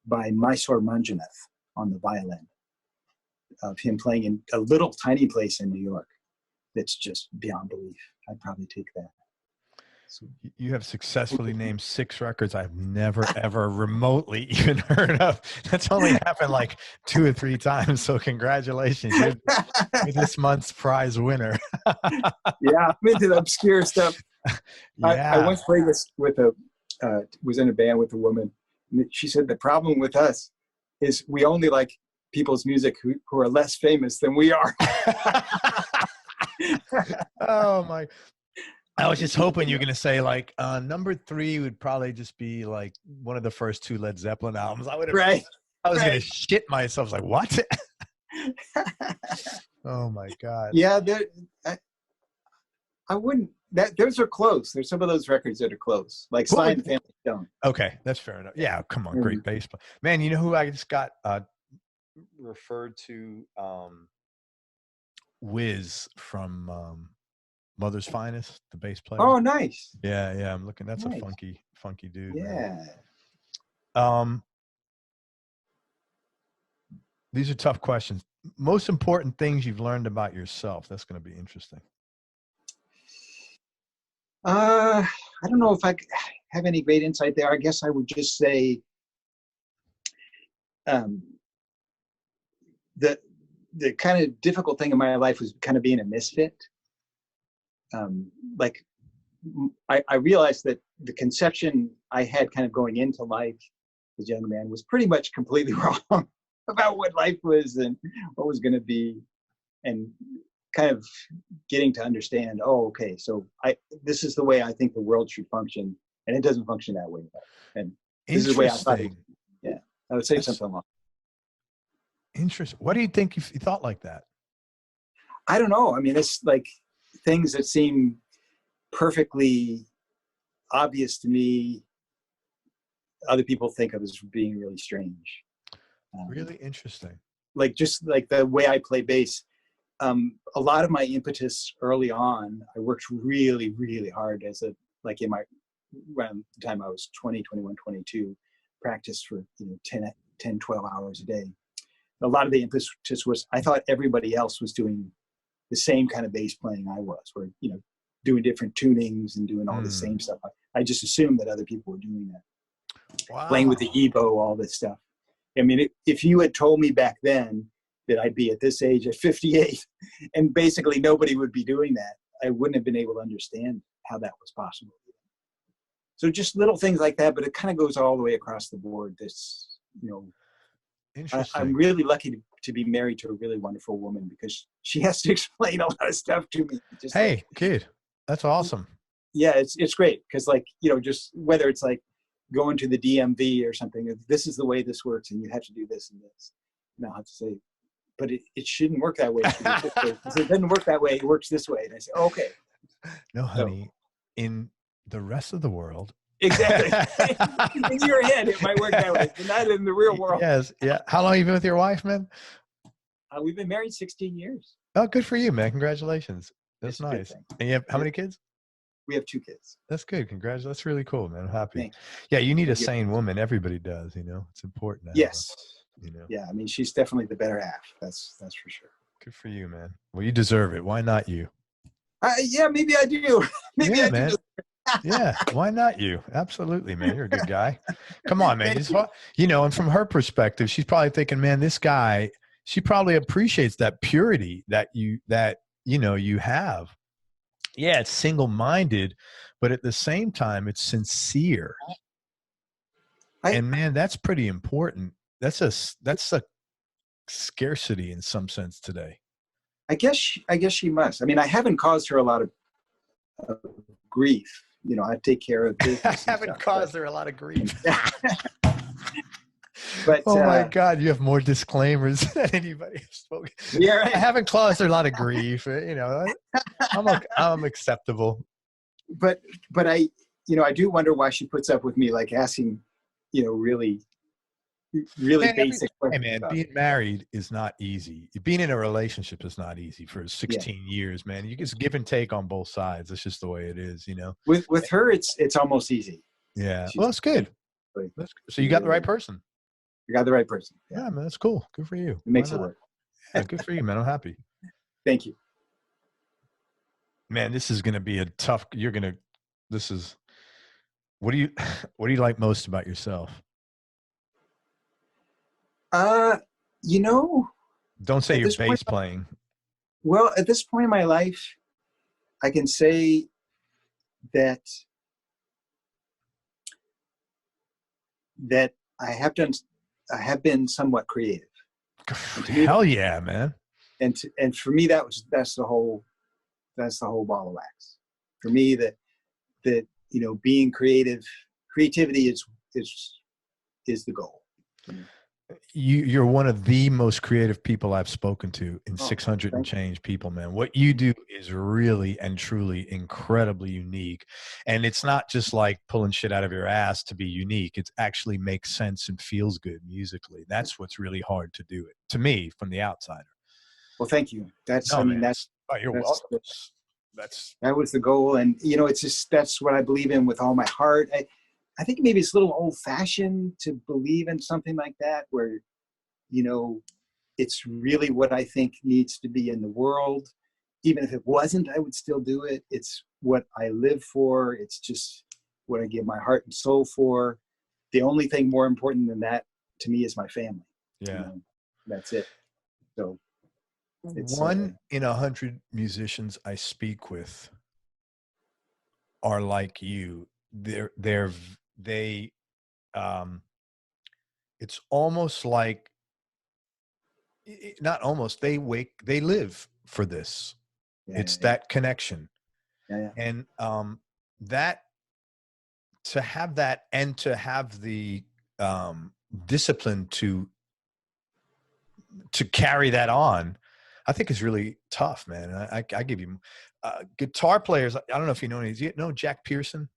by Mysore Manjunath on the violin of him playing in a little tiny place in New York. That's just beyond belief. I'd probably take that. So you have successfully named 6 records I've never, ever remotely even heard of. That's only happened like 2 or 3 times. So congratulations. You're this month's prize winner. Yeah, I'm into the obscure stuff. Yeah. I once played this with was in a band with a woman. And she said, the problem with us is we only like people's music who are less famous than we are. Oh my. I was just hoping you were going to say like number 3 would probably just be like one of the first 2 Led Zeppelin albums. I was going to shit myself. I was like, what? Oh my God. Yeah. I wouldn't, those are close. There's some of those records that are close, like Sly and the Family Stone. Okay. That's fair enough. Yeah. Come on. Great bass player. Man, you know who I just got referred to? Wiz from Mother's Finest, the bass player. Oh, nice. Yeah, yeah. I'm looking. That's nice. a funky dude. Yeah. Man. These are tough questions. Most important things you've learned about yourself. That's going to be interesting. I don't know if I have any great insight there. I guess I would just say the kind of difficult thing in my life was kind of being a misfit. Like I realized that the conception I had kind of going into life as a young man was pretty much completely wrong about what life was and what was going to be, and kind of getting to understand, oh, okay, so this is the way I think the world should function, and it doesn't function that way. And this is the way I thought it, yeah, I would say something along. Interesting. What do you think you thought like that? I don't know. I mean, it's like things that seem perfectly obvious to me, other people think of as being really strange. Really interesting. Like just like the way I play bass. A lot of my impetus early on, I worked really, really hard like in around the time I was 20, 21, 22, practiced for 10, 12 hours a day. A lot of the impetus was I thought everybody else was doing the same kind of bass playing I was, where, doing different tunings and doing all the same stuff. I just assumed that other people were doing that. Wow. Playing with the EBow, all this stuff. I mean, if you had told me back then that I'd be at this age at 58 and basically nobody would be doing that, I wouldn't have been able to understand how that was possible. So just little things like that, but it kind of goes all the way across the board. This, I'm really lucky to be married to a really wonderful woman because she has to explain a lot of stuff to me. Just hey, kid, that's awesome. Yeah, it's great because just whether it's like going to the DMV or something, this is the way this works and you have to do this and this. And I'll have to say, but it shouldn't work that way. It doesn't work that way. It works this way. And I say, okay. No, honey, in the rest of the world. Exactly. In your head, it might work that way, but not in the real world. Yes. Yeah. How long have you been with your wife, man? We've been married 16 years. Oh, good for you, man. Congratulations. That's nice. And you have how many kids? We have 2 kids. That's good. Congratulations. That's really cool, man. I'm happy. Thanks. Yeah. You need a sane woman. Everybody does, it's important. Yes. Yeah. I mean, she's definitely the better half. That's for sure. Good for you, man. Well, you deserve it. Why not you? Yeah, maybe I do. Maybe I man. do. Yeah, why not you? Absolutely, man. You're a good guy. Come on, man. And from her perspective, she's probably thinking, man, this guy, she probably appreciates that purity that you have. Yeah, it's single-minded, but at the same time, it's sincere. And man, that's pretty important. That's a scarcity in some sense today. I guess she must. I mean, I haven't caused her a lot of grief. I take care of this. I haven't caused her a lot of grief. But oh my God, you have more disclaimers than anybody has spoken. Yeah, right. I haven't caused her a lot of grief. I'm acceptable. But I do wonder why she puts up with me like asking, really basic questions. Hey man, being married is not easy. Being in a relationship is not easy for 16 years, man. You just give and take on both sides. That's just the way it is, With her, it's almost easy. Yeah. Well, that's good. So you got the right person. You got the right person. Yeah, man, that's cool. Good for you. It makes it work. Yeah, good for you, man. I'm happy. Thank you. Man, this is going to be a tough, what do you like most about yourself? You know, Don't say your bass playing. Well, at this point in my life, I can say that I have been somewhat creative. Hell yeah, man. And for me, that's the whole ball of wax. For me, that being creativity is the goal. You're one of the most creative people I've spoken to in 600 and change people, man. What you do is really and truly incredibly unique. And it's not just like pulling shit out of your ass to be unique. It actually makes sense and feels good musically. That's what's really hard to do, to me, from the outsider. Well, thank you. You're welcome. That was the goal. And, it's just, that's what I believe in with all my heart. I think maybe it's a little old-fashioned to believe in something like that, where, it's really what I think needs to be in the world. Even if it wasn't, I would still do it. It's what I live for. It's just what I give my heart and soul for. The only thing more important than that to me is my family. Yeah. That's it. So it's 1 in 100 musicians I speak with are like you. It's almost like, not almost, they live for this. It's that connection. Yeah. And that, to have that, and to have the discipline to carry that on, I think is really tough, man. I give you guitar players. I don't know if you know any. Do you know Jack Pearson?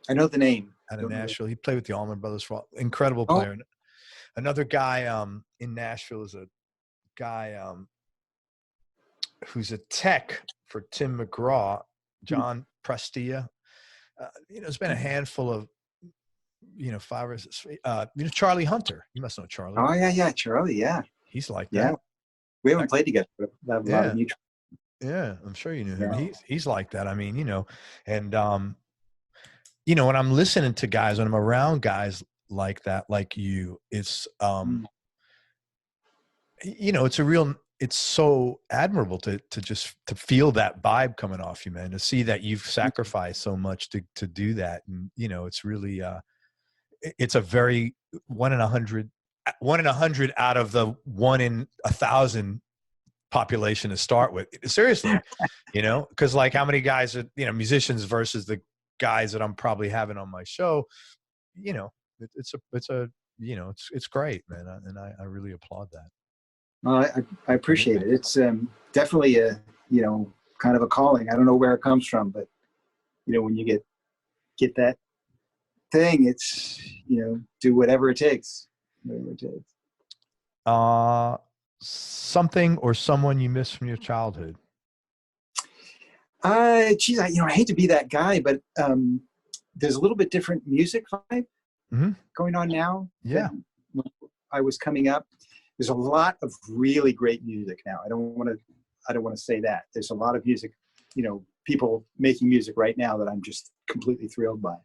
I know the name. Out of Nashville. He played with the Allman Brothers for incredible player. Another guy in Nashville is a guy who's a tech for Tim McGraw, John Prestia. There's been a handful of, 5 or 6. Charlie Hunter. You must know Charlie. Oh yeah, Charlie. Yeah, he's like that. Yeah, we haven't played together, but I have a lot of mutual. Yeah, I'm sure you knew him. Yeah. He's like that. I mean, and when I'm listening to guys, when I'm around guys like that, like you, it's it's so admirable to feel that vibe coming off you, man, to see that you've sacrificed so much to do that. And it's really it's a very 1 in 100 out of the 1 in 1,000 population to start with, seriously. Because like, how many guys are musicians versus the guys that I'm probably having on my show? It's great, man, and I really applaud that. Well, I appreciate it. It's definitely a kind of a calling. I don't know where it comes from, but when you get that thing, it's do whatever it takes. Something or someone you miss from your childhood? Geez, I hate to be that guy, but there's a little bit different music vibe going on now. Yeah. When I was coming up, there's a lot of really great music now. I don't want to say that. There's a lot of music, people making music right now that I'm just completely thrilled by.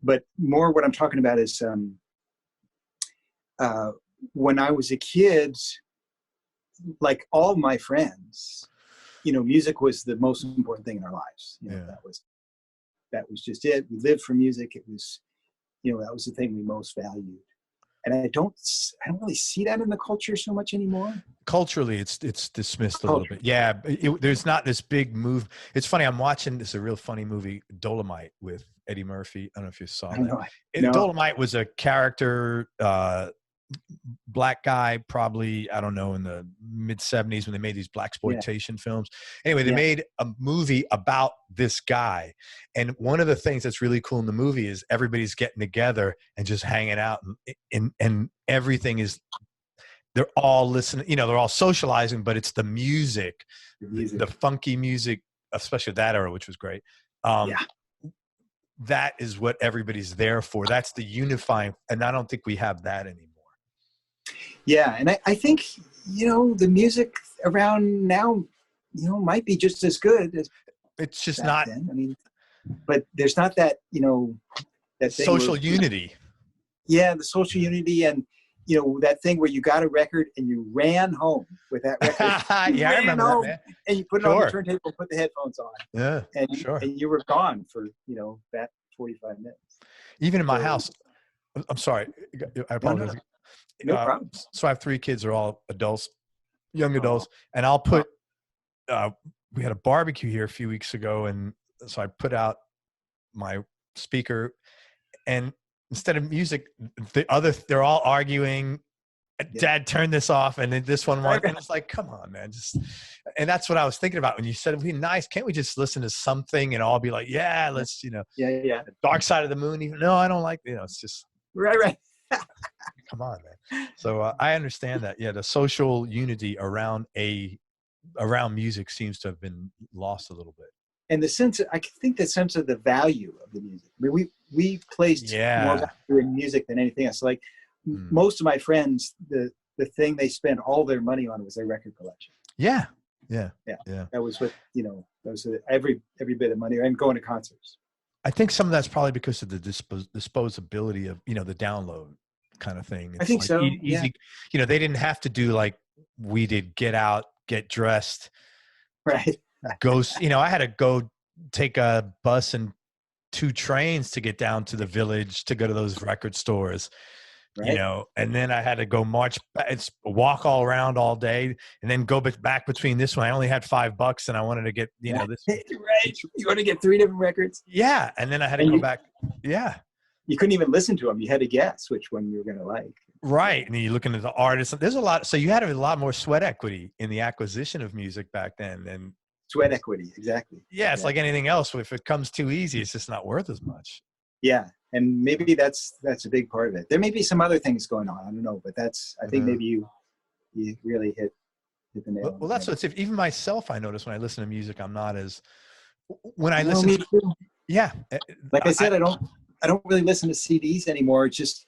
But more what I'm talking about is when I was a kid, like all my friends, music was the most important thing in our lives. That was just it. We lived for music. It was, that was the thing we most valued. And I don't really see that in the culture so much anymore. Culturally, it's dismissed a little bit. Yeah, there's not this big move. It's funny. I'm watching a real funny movie, Dolomite, with Eddie Murphy. I don't know if you saw that. No. Dolomite was a character, black guy, probably, I don't know, in the mid 70s when they made these blaxploitation films. Anyway, they made a movie about this guy. And one of the things that's really cool in the movie is everybody's getting together and just hanging out, and everything is, they're all listening, they're all socializing, but it's the music, the funky music, especially that era, which was great. That is what everybody's there for. That's the unifying, and I don't think we have that anymore. Yeah. And I think, the music around now, might be just as good as It's just back not then. I mean, but there's not that, that thing where, social unity. yeah, the social unity and, that thing where you got a record and you ran home with that record. You Yeah, I ran remember that, home man. and you put it on the turntable, put the headphones on, Yeah, and sure. and you were gone for, that 45 minutes. Even in my So, house, I'm sorry, I apologize. No problem. So I have 3 kids, they're all adults, young Oh, adults, and I'll put, we had a barbecue here a few weeks ago, and so I put out my speaker, and instead of music, they're all arguing. yeah. Dad, turn this off, and then this one Right. and it's like, come on, man, and that's what I was thinking about when you said it'd be nice. Can't we just listen to something and all be like, yeah, let's, Yeah. Dark Side of the Moon. Even no, I don't like, it's just Right. come on, man. So I understand that. Yeah, the social unity around music seems to have been lost a little bit. And I think the sense of the value of the music. I mean, we placed more value in music than anything else. Like most of my friends, the thing they spent all their money on was their record collection. Yeah. That was what, that was every bit of money, and going to concerts. I think some of that's probably because of the disposability of, the download kind of thing. It's I think so. Easy. Yeah. They didn't have to do like we did, get out, get dressed. Right. Go, I had to go take a bus and 2 trains to get down to the village to go to those record stores. Right. And then I had to go walk all around all day and then go back between this one. I only had $5 and I wanted to get, this. Right. You want to get 3 different records? Yeah. And then I had to go back. Yeah. You couldn't even listen to them. You had to guess which one you were going to like. Right. And then you're looking at the artists. There's a lot. So you had a lot more sweat equity in the acquisition of music back then. And sweat equity. Exactly. Yeah. It's like anything else. If it comes too easy, it's just not worth as much. Yeah. And maybe that's a big part of it. There may be some other things going on. I don't know, but I think maybe you really hit the nail. Well, that's even myself, I notice when I listen to music, I'm not as, when I listen. Me too. Yeah. Like I said, I don't really listen to CDs anymore. It's just,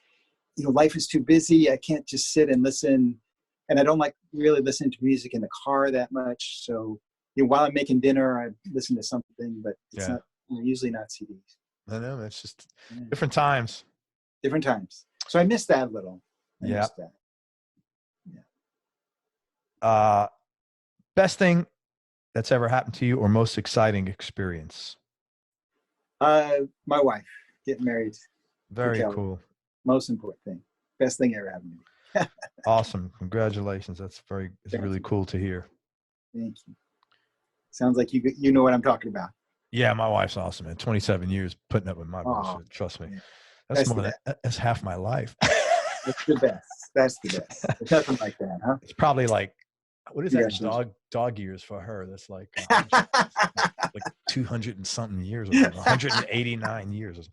life is too busy. I can't just sit and listen. And I don't like really listening to music in the car that much. So, while I'm making dinner, I listen to something, but it's not, usually not CDs. I know, it's just different times. Different times. So I missed that a little. I missed that. Yeah. Best thing that's ever happened to you, or most exciting experience? My wife, getting married. Very cool. Most important thing. Best thing ever happened to me. Awesome. Congratulations. That's really cool to hear. Thank you. Sounds like you know what I'm talking about. Yeah, my wife's awesome, man. 27 years putting up with my bullshit. Trust me. Yeah. That's half my life. That's the best. That's the best. There's nothing like that, huh? It's probably like, what is that? Dog years for her. That's like 200 and something years, or 189 years.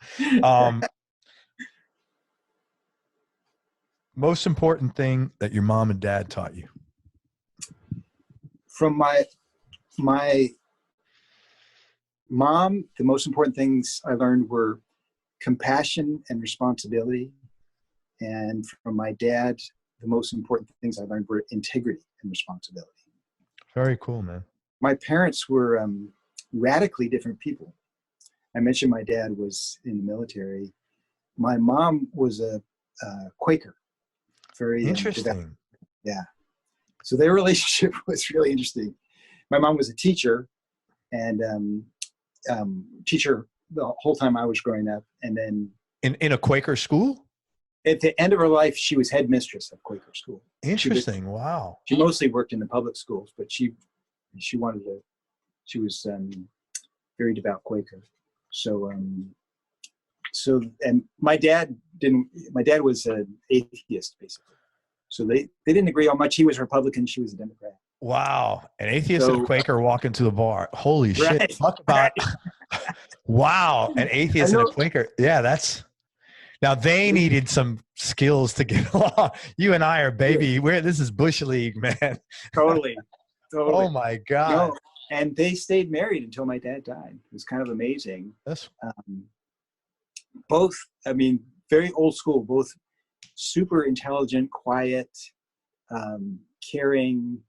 Most important thing that your mom and dad taught you? From my mom, the most important things I learned were compassion and responsibility. And from my dad, the most important things I learned were integrity and responsibility. Very cool, man. My parents were radically different people. I mentioned my dad was in the military. My mom was a Quaker. Very interesting. Yeah. So their relationship was really interesting. My mom was a teacher, and teacher the whole time I was growing up. And then in a Quaker school? At the end of her life, she was headmistress of Quaker school. Interesting. Wow. She mostly worked in the public schools, but she was very devout Quaker. So and my dad was an atheist, basically. So they didn't agree on much. He was Republican. She was a Democrat. Wow. An atheist and a Quaker walk into the bar. Holy shit. Talk about, wow. An atheist and a Quaker. Yeah, now they needed some skills to get along. You and I are this is Bush League, man. Totally. Oh my God. No, and they stayed married until my dad died. It was kind of amazing. Both, very old school, both super intelligent, quiet, caring,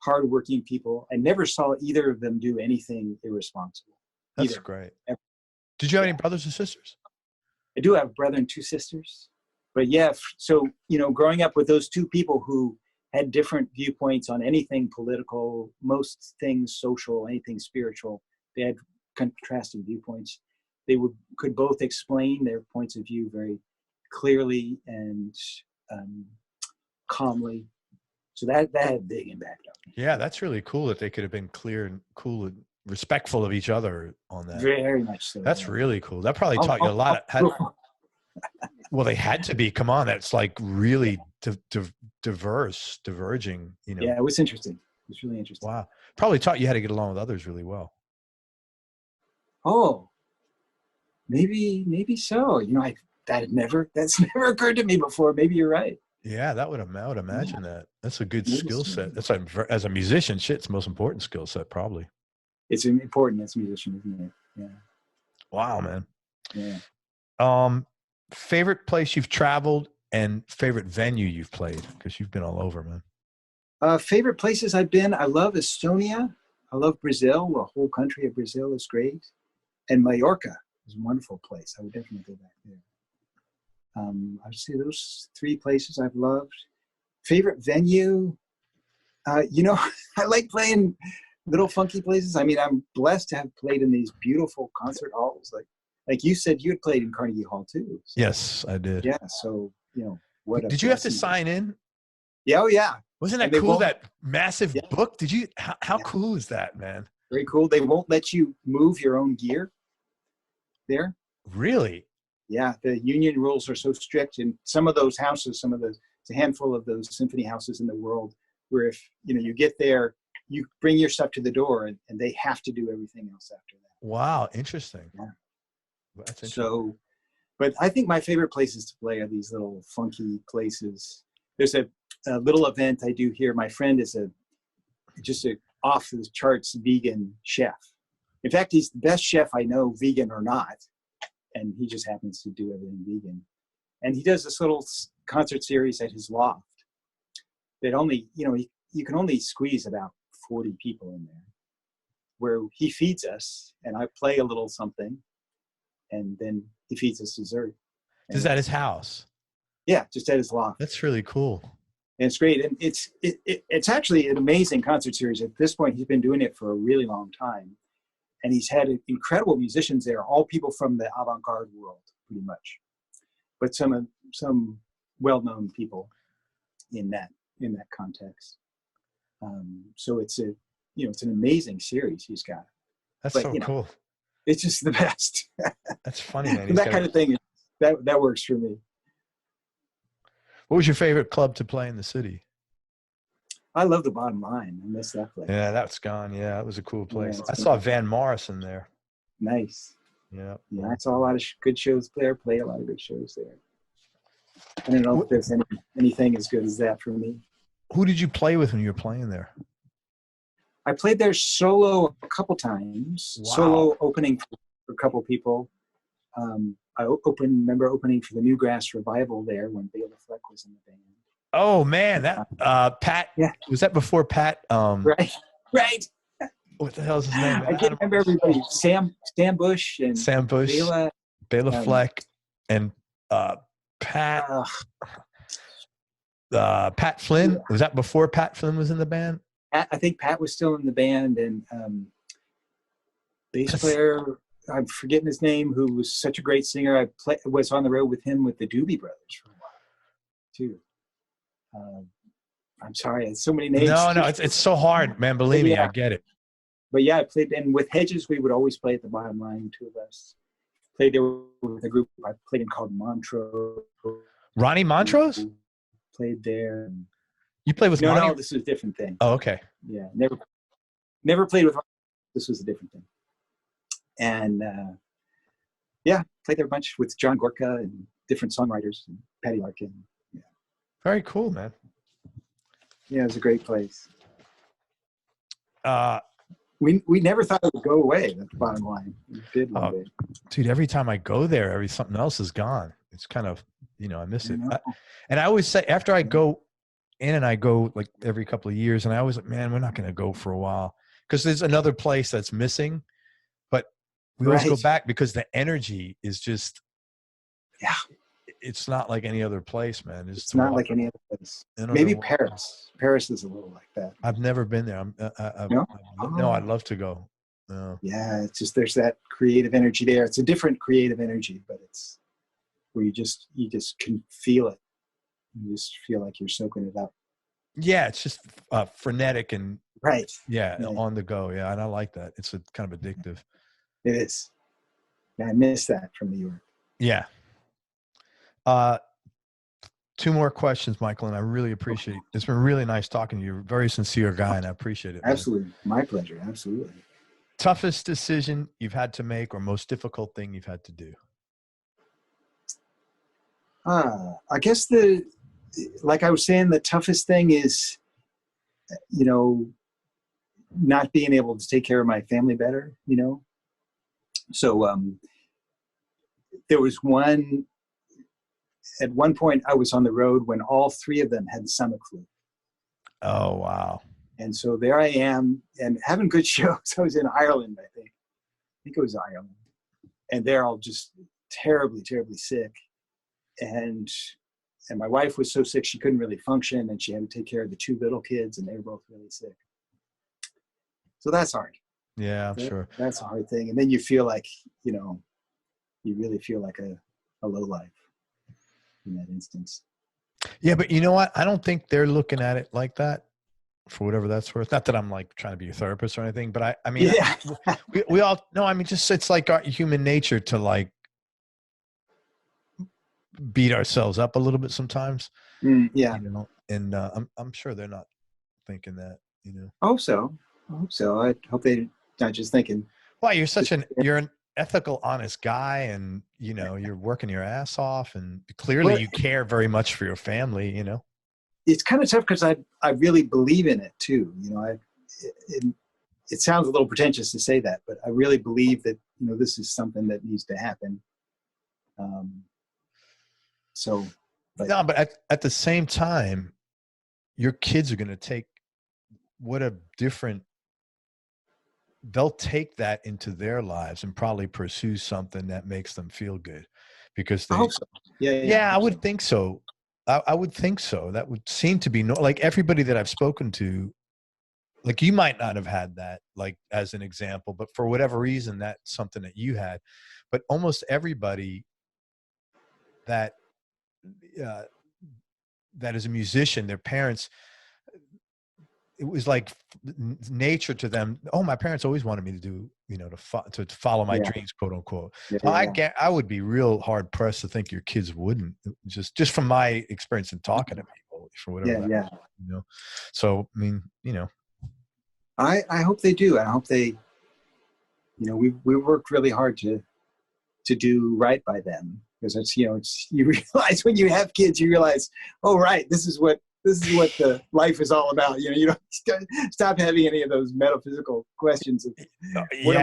hardworking people. I never saw either of them do anything irresponsible. That's either. great. Ever. Did you have any brothers or sisters? I do have a brother and 2 sisters. But yeah, so, growing up with those 2 people who had different viewpoints on anything political, most things social, anything spiritual, they had contrasting viewpoints. They could both explain their points of view very clearly and calmly. So that had a big impact on me. Yeah, that's really cool that they could have been clear and cool and respectful of each other on that. Very much so. That's really cool. That probably taught you a lot. Well, they had to be. Come on, that's like really diverging. Yeah, it was interesting. It was really interesting. Wow, probably taught you how to get along with others really well. Oh, maybe so. That's never occurred to me before. Maybe you're right. Yeah, I would imagine that. That's a good skill set. That's as a musician, it's the most important skill set, probably. It's important as a musician, isn't it? Yeah. Wow, man. Yeah. Favorite place you've traveled and favorite venue you've played, because you've been all over, man. Favorite places I've been. I love Estonia. I love Brazil. The whole country of Brazil is great. And Mallorca is a wonderful place. I would definitely go back there. I would say those 3 places I've loved. Favorite venue, I like playing little funky places. I mean, I'm blessed to have played in these beautiful concert halls. Like you said, you had played in Carnegie Hall too. So, yes, I did. Yeah. So, did you have to sign in? Yeah. Oh, yeah. Wasn't that cool? That massive book? Did you? How cool is that, man? Very cool. They won't let you move your own gear there. Really? Yeah, the union rules are so strict, and some of those houses, it's a handful of those symphony houses in the world where if you get there, you bring your stuff to the door, and they have to do everything else after that. Wow, interesting. Yeah. That's interesting. So, but I think my favorite places to play are these little funky places. There's a little event I do here. My friend is just a off the charts vegan chef. In fact, he's the best chef I know, vegan or not. And he just happens to do everything vegan. And he does this little concert series at his loft that only, you can only squeeze about 40 people in there, where he feeds us and I play a little something and then he feeds us dessert. Is that his house? Yeah, just at his loft. That's really cool. And it's great. And it's actually an amazing concert series. At this point, he's been doing it for a really long time. And he's had incredible musicians there, all people from the avant-garde world, pretty much. But some well-known people in that context. So it's an amazing series he's got. That's so cool. It's just the best. That's funny, man. That kind of thing, that works for me. What was your favorite club to play in the city? I love the Bottom Line. I miss that place. Yeah, that's gone. Yeah, that was a cool place. Yeah, I saw Van Morrison there. Nice. Yeah. Yeah, I saw a lot of good shows there. Played a lot of good shows there. I don't know if there's anything as good as that for me. Who did you play with when you were playing there? I played there solo a couple times. Wow. Solo opening for a couple people. I remember opening for the Newgrass Revival there when Bela Fleck was in the band. Oh man, that Pat. Yeah. Was that before Pat? Right. What the hell is his name? I can't remember everybody. Sam Bush and Sam Bush, Bela Fleck, and Pat. Pat Flynn. Yeah. Was that before Pat Flynn was in the band? I think Pat was still in the band, and bass player. I'm forgetting his name. Who was such a great singer. I was on the road with him with the Doobie Brothers for a while, too. I'm sorry, it's so many names. No, it's so hard, man. Believe me, I get it. But yeah, I played, and with Hedges, we would always play at the Bottom Line. 2 of us played there with a group I played in called Montrose. Ronnie Montrose played there. You played with Ronnie? No, this was a different thing. Oh, okay. Yeah, never played with Ronnie. This was a different thing. And yeah, played there a bunch with John Gorka and different songwriters, and Patty Larkin. Yeah. Very cool, man. Yeah, it was a great place. We never thought it would go away. That's the Bottom Line. It did one day. Dude, every time I go there, something else is gone. It's kind of, I miss it. And I always say, after I go Ann and I go like every couple of years, and I always like, man, we're not going to go for a while because there's another place that's missing, but we always go Right. back because the energy is just, Yeah. it's not like any other place, man. It's not like any other place. Maybe Paris. Paris is a little like that. I've never been there. No? No, I'd love to go. Yeah, it's just there's that creative energy there. It's a different creative energy, but it's where you just can feel it. You just feel like you're soaking it up. Yeah, it's just frenetic and right. Yeah, on the go. Yeah, and I like that. It's a kind of addictive. It is. Yeah, I miss that from New York. Yeah. Two more questions, Michael, and I really appreciate it. It's been really nice talking to you. You're a very sincere guy, and I appreciate it. Absolutely. Man. My pleasure. Absolutely. Toughest decision you've had to make or most difficult thing you've had to do? I guess like I was saying, the toughest thing is, not being able to take care of my family better, So there was at one point I was on the road when all three of them had the stomach flu. Oh, wow. And so there I am and having good shows. I was in Ireland, I think it was Ireland. And they're all just terribly, terribly sick. And my wife was so sick she couldn't really function, and she had to take care of the two little kids, and they were both really sick. So that's hard. Yeah, I'm sure. That's a hard thing. And then you feel like, you really feel like a lowlife in that instance. Yeah, but you know what? I don't think they're looking at it like that, for whatever that's worth. Not that I'm like trying to be a therapist or anything, but I mean, yeah. we all know. I mean, just it's like our human nature to like beat ourselves up a little bit sometimes. Yeah. And I'm sure they're not thinking that. I hope so. I hope they're not just thinking. Well, you're an ethical, honest guy, and you're working your ass off, and clearly you care very much for your family. It's kind of tough because I really believe in it too. It sounds a little pretentious to say that, but I really believe that this is something that needs to happen. But at the same time, your kids are going to take they'll take that into their lives and probably pursue something that makes them feel good, because I hope so. Yeah, I would think so. I would think so. That would seem to be like everybody that I've spoken to, like you might not have had that, like as an example, but for whatever reason, that's something that you had. But almost everybody that is a musician, their parents, it was like nature to them. Oh, my parents always wanted me to do, to follow my dreams, quote unquote. I would be real hard pressed to think your kids wouldn't, just from my experience in talking to people for whatever. So, I mean, I hope they do. I hope they, we worked really hard to do right by them, because it's, you realize when you have kids, you realize, oh, right, this is what the life is all about. You don't stop having any of those metaphysical questions of what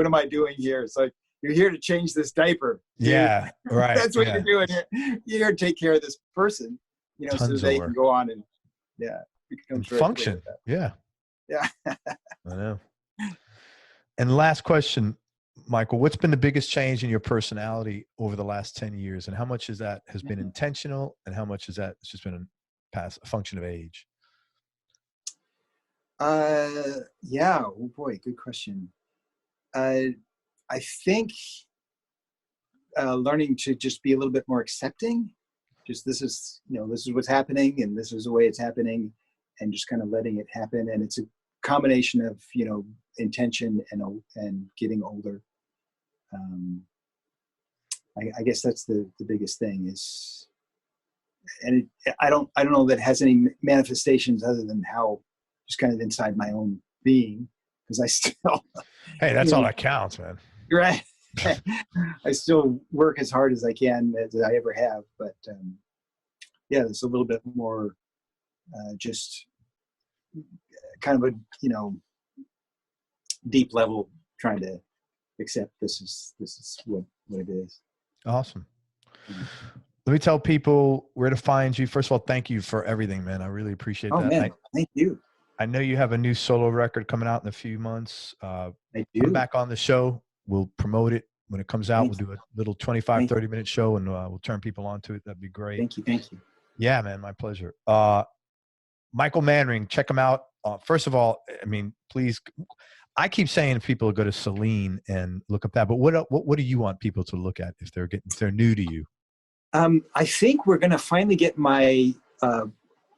am I doing here? It's like, you're here to change this diaper. Yeah, right. That's what you're doing here. You're here to take care of this person, so they can go on and become function. Yeah. I know. And last question, Michael, what's been the biggest change in your personality over the last 10 years? And how much has been intentional, and how much has that just been a function of age? Yeah. Oh boy, good question. I think learning to just be a little bit more accepting. Just this is what's happening, and this is the way it's happening, and just kind of letting it happen. And it's a combination of intention and getting older. I guess that's the biggest thing is, and I don't know that it has any manifestations other than how just kind of inside my own being, because I still. Hey, that's all that counts, man. Right. I still work as hard as I can, as I ever have, but there's a little bit more just kind of a deep level trying to accept this is what it is. Awesome. Let me tell people where to find you. First of all, thank you for everything, man. I really appreciate Oh that. man, thank you. I know you have a new solo record coming out in a few months. I Come do. back on the show. We'll promote it when it comes out. Thank We'll you. do a little 25, 30-minute show, and we'll turn people onto it. That'd be great. Thank you. Thank you. Yeah, man, my pleasure. Michael Manring, check him out. First of all, I mean, please, I keep saying people go to Celine and look up that, but what do you want people to look at if they're new to you? I think we're going to finally get my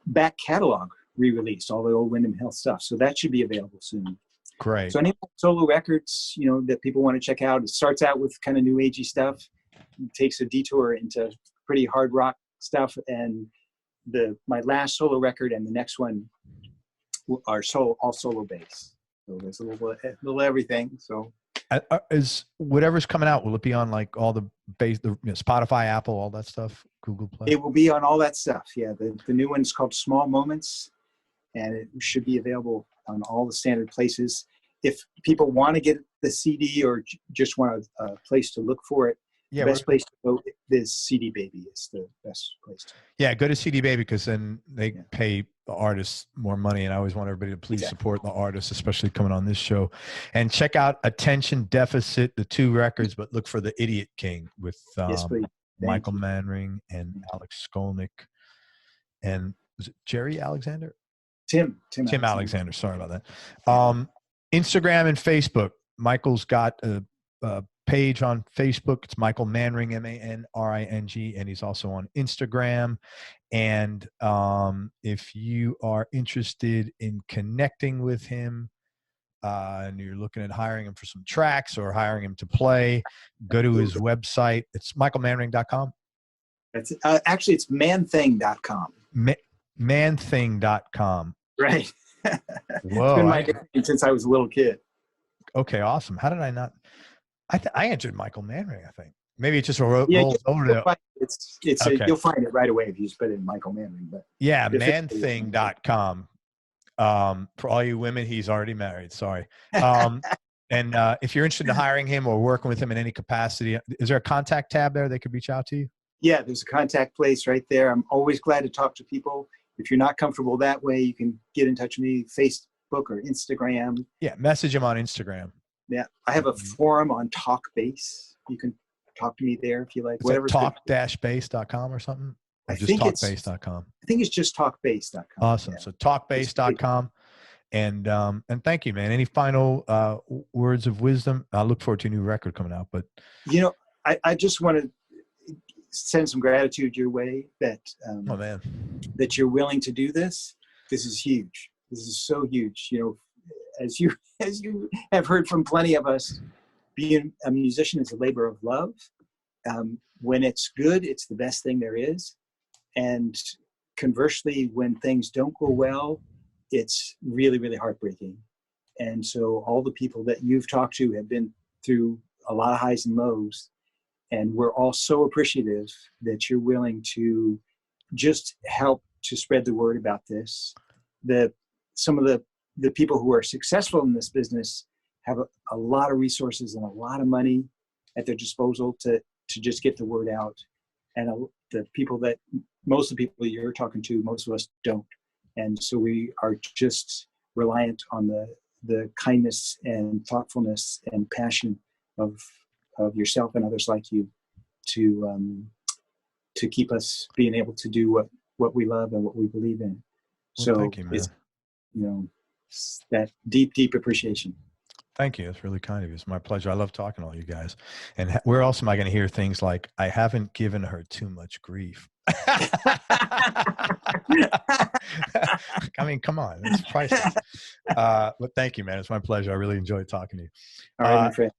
back catalog re-released, all the old Wyndham Hill stuff. So that should be available soon. Great. So any solo records, that people want to check out, it starts out with kind of new agey stuff, it takes a detour into pretty hard rock stuff. And my last solo record and the next one are all solo bass. So there's a little everything. So is whatever's coming out, will it be on like all the base, Spotify, Apple, all that stuff, Google Play? It will be on all that stuff. Yeah, the new one's called Small Moments, and it should be available on all the standard places. If people want to get the CD or just want a place to look for it, the best place to go is CD Baby. Is the best place to go. Yeah, go to CD Baby because then they pay the artists more money, and I always want everybody to please support the artists, especially coming on this show. And check out Attention Deficit, the 2 records, but look for The Idiot King with Michael Manring and Alex Skolnick. And was it Jerry Alexander? Tim Alexander. Sorry about that. Instagram and Facebook. Michael's got a page on Facebook. It's Michael Manring, Manring, and he's also on Instagram. And if you are interested in connecting with him and you're looking at hiring him for some tracks or hiring him to play, go to his website. It's michaelmanring.com. It's actually it's manthing.com. Manthing.com. Right. Whoa. It's been my name since I was a little kid. Okay, awesome. How did I not? I entered Michael Manring, I think. Maybe it just rolls over there. You'll find it right away if you just put in Michael Manring. But yeah, manthing.com. For all you women, he's already married. Sorry. And if you're interested in hiring him or working with him in any capacity, is there a contact tab there they could reach out to you? Yeah, there's a contact place right there. I'm always glad to talk to people. If you're not comfortable that way, you can get in touch with me, Facebook or Instagram. Yeah, message him on Instagram. Yeah, I have a forum on TalkBass. You can talk to me there if you like. Whatever. Talk-bass.com or something? Or I just think talkbass.com? I think it's just talkbass.com. Awesome. Yeah. So talkbass.com. And thank you, man. Any final words of wisdom? I look forward to a new record coming out. But I just want to send some gratitude your way that that you're willing to do this. This is huge. This is so huge. As you have heard from plenty of us, being a musician is a labor of love. When it's good, it's the best thing there is. And conversely, when things don't go well, it's really, really heartbreaking. And so all the people that you've talked to have been through a lot of highs and lows. And we're all so appreciative that you're willing to just help to spread the word about this. Some of the people who are successful in this business have a lot of resources and a lot of money at their disposal to just get the word out. And most of the people you're talking to, most of us don't. And so we are just reliant on the kindness and thoughtfulness and passion of yourself and others like you to keep us being able to do what we love and what we believe in. Well, so thank you, man. It's that deep appreciation. Thank you. It's really kind of you. It's my pleasure. I love talking to all you guys. And where else am I going to hear things like, I haven't given her too much grief? I mean, come on. It's priceless. But thank you, man. It's my pleasure. I really enjoyed talking to you. All right, my friend.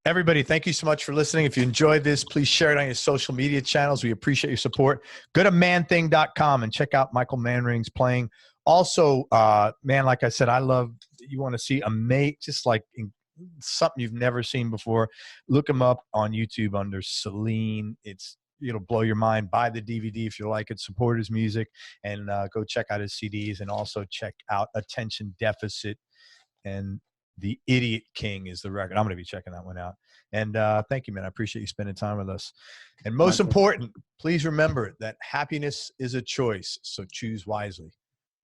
Everybody, thank you so much for listening. If you enjoyed this, please share it on your social media channels. We appreciate your support. Go to manthing.com and check out Michael Manring's playing. Also, man, like I said, I love, you want to see just like something you've never seen before, look him up on YouTube under Celine. It'll blow your mind. Buy the DVD if you like it. Support his music, and go check out his CDs, and also check out Attention Deficit. And The Idiot King is the record. I'm going to be checking that one out. And thank you, man. I appreciate you spending time with us. And most important, please remember that happiness is a choice, so choose wisely.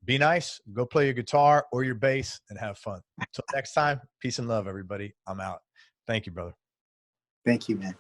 Be nice, go play your guitar or your bass, and have fun. Until next time, peace and love, everybody. I'm out. Thank you, brother. Thank you, man.